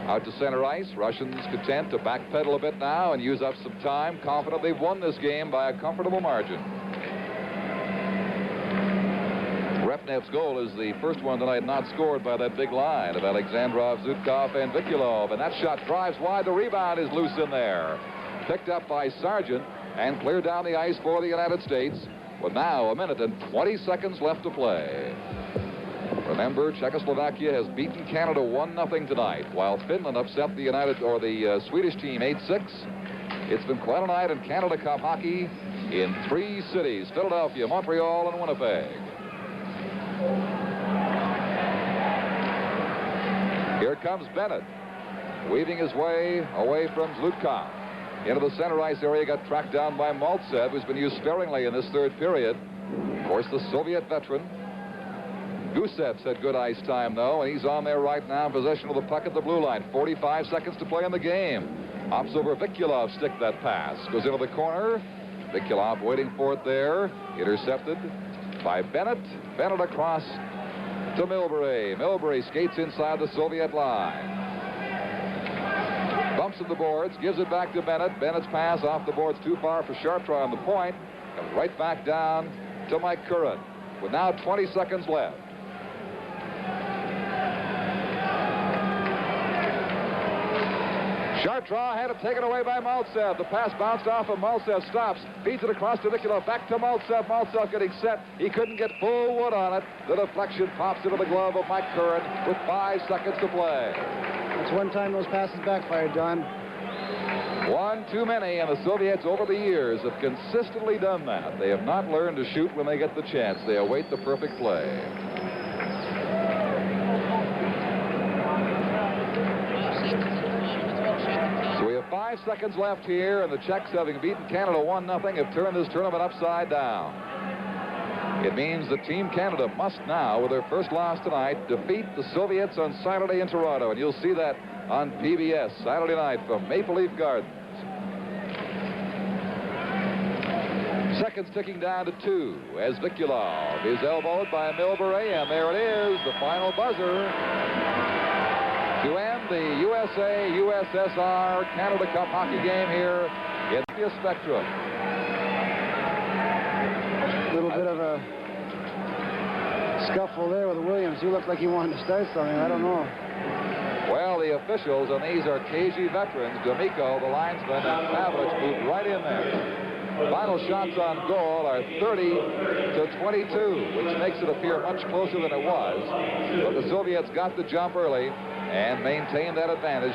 Out to center ice. Russians content to backpedal a bit now and use up some time. Confident they've won this game by a comfortable margin. Repnev's goal is the first one tonight not scored by that big line of Alexandrov, Zhutkov, and Vikulov. And that shot drives wide. The rebound is loose in there. Picked up by Sargent and cleared down the ice for the United States with now 1 minute and 20 seconds left to play. Remember, Czechoslovakia has beaten Canada 1-0 tonight, while Finland upset the Swedish team 8-6. It's been quite a night in Canada Cup hockey in 3 cities: Philadelphia, Montreal, and Winnipeg. Here comes Bennett, weaving his way away from Zlutkov. Into the center ice area, got tracked down by Maltsev, who's been used sparingly in this third period. Of course, the Soviet veteran. Gusev's had good ice time, though, and he's on there right now in possession of the puck at the blue line. 45 seconds to play in the game. Hops over Vikulov, stick that pass. Goes into the corner. Vikulov waiting for it there. Intercepted by Bennett. Bennett across to Milbury. Milbury skates inside the Soviet line. Bumps at the boards, gives it back to Bennett. Bennett's pass off the boards too far for Chartrand on the point. Comes right back down to Mike Curran with now 20 seconds left. Chartrand had it taken away by Maltsev. The pass bounced off of Maltsev, stops, feeds it across to Vikulov, back to Maltsev. Maltsev getting set. He couldn't get full wood on it. The deflection pops into the glove of Mike Curran with 5 seconds to play. That's one time those passes backfired, Don. One too many, and the Soviets over the years have consistently done that. They have not learned to shoot when they get the chance. They await the perfect play. So we have 5 seconds left here, and the Czechs, having beaten Canada 1-0, have turned this tournament upside down. It means that Team Canada must now, with their first loss tonight, defeat the Soviets on Saturday in Toronto, and you'll see that on PBS Saturday night from Maple Leaf Gardens. Seconds ticking down to 2 as Vikulov is elbowed by Milbury, and there it is, the final buzzer to end the USA-USSR Canada Cup hockey game here in the Spectrum. A little bit of a scuffle there with Williams. He looked like he wanted to start something. I don't know. Well, the officials, and these are KG veterans, D'Amico, the linesman, and Pavlich moved right in there. Final shots on goal are 30-22, which makes it appear much closer than it was. But the Soviets got the jump early and maintained that advantage.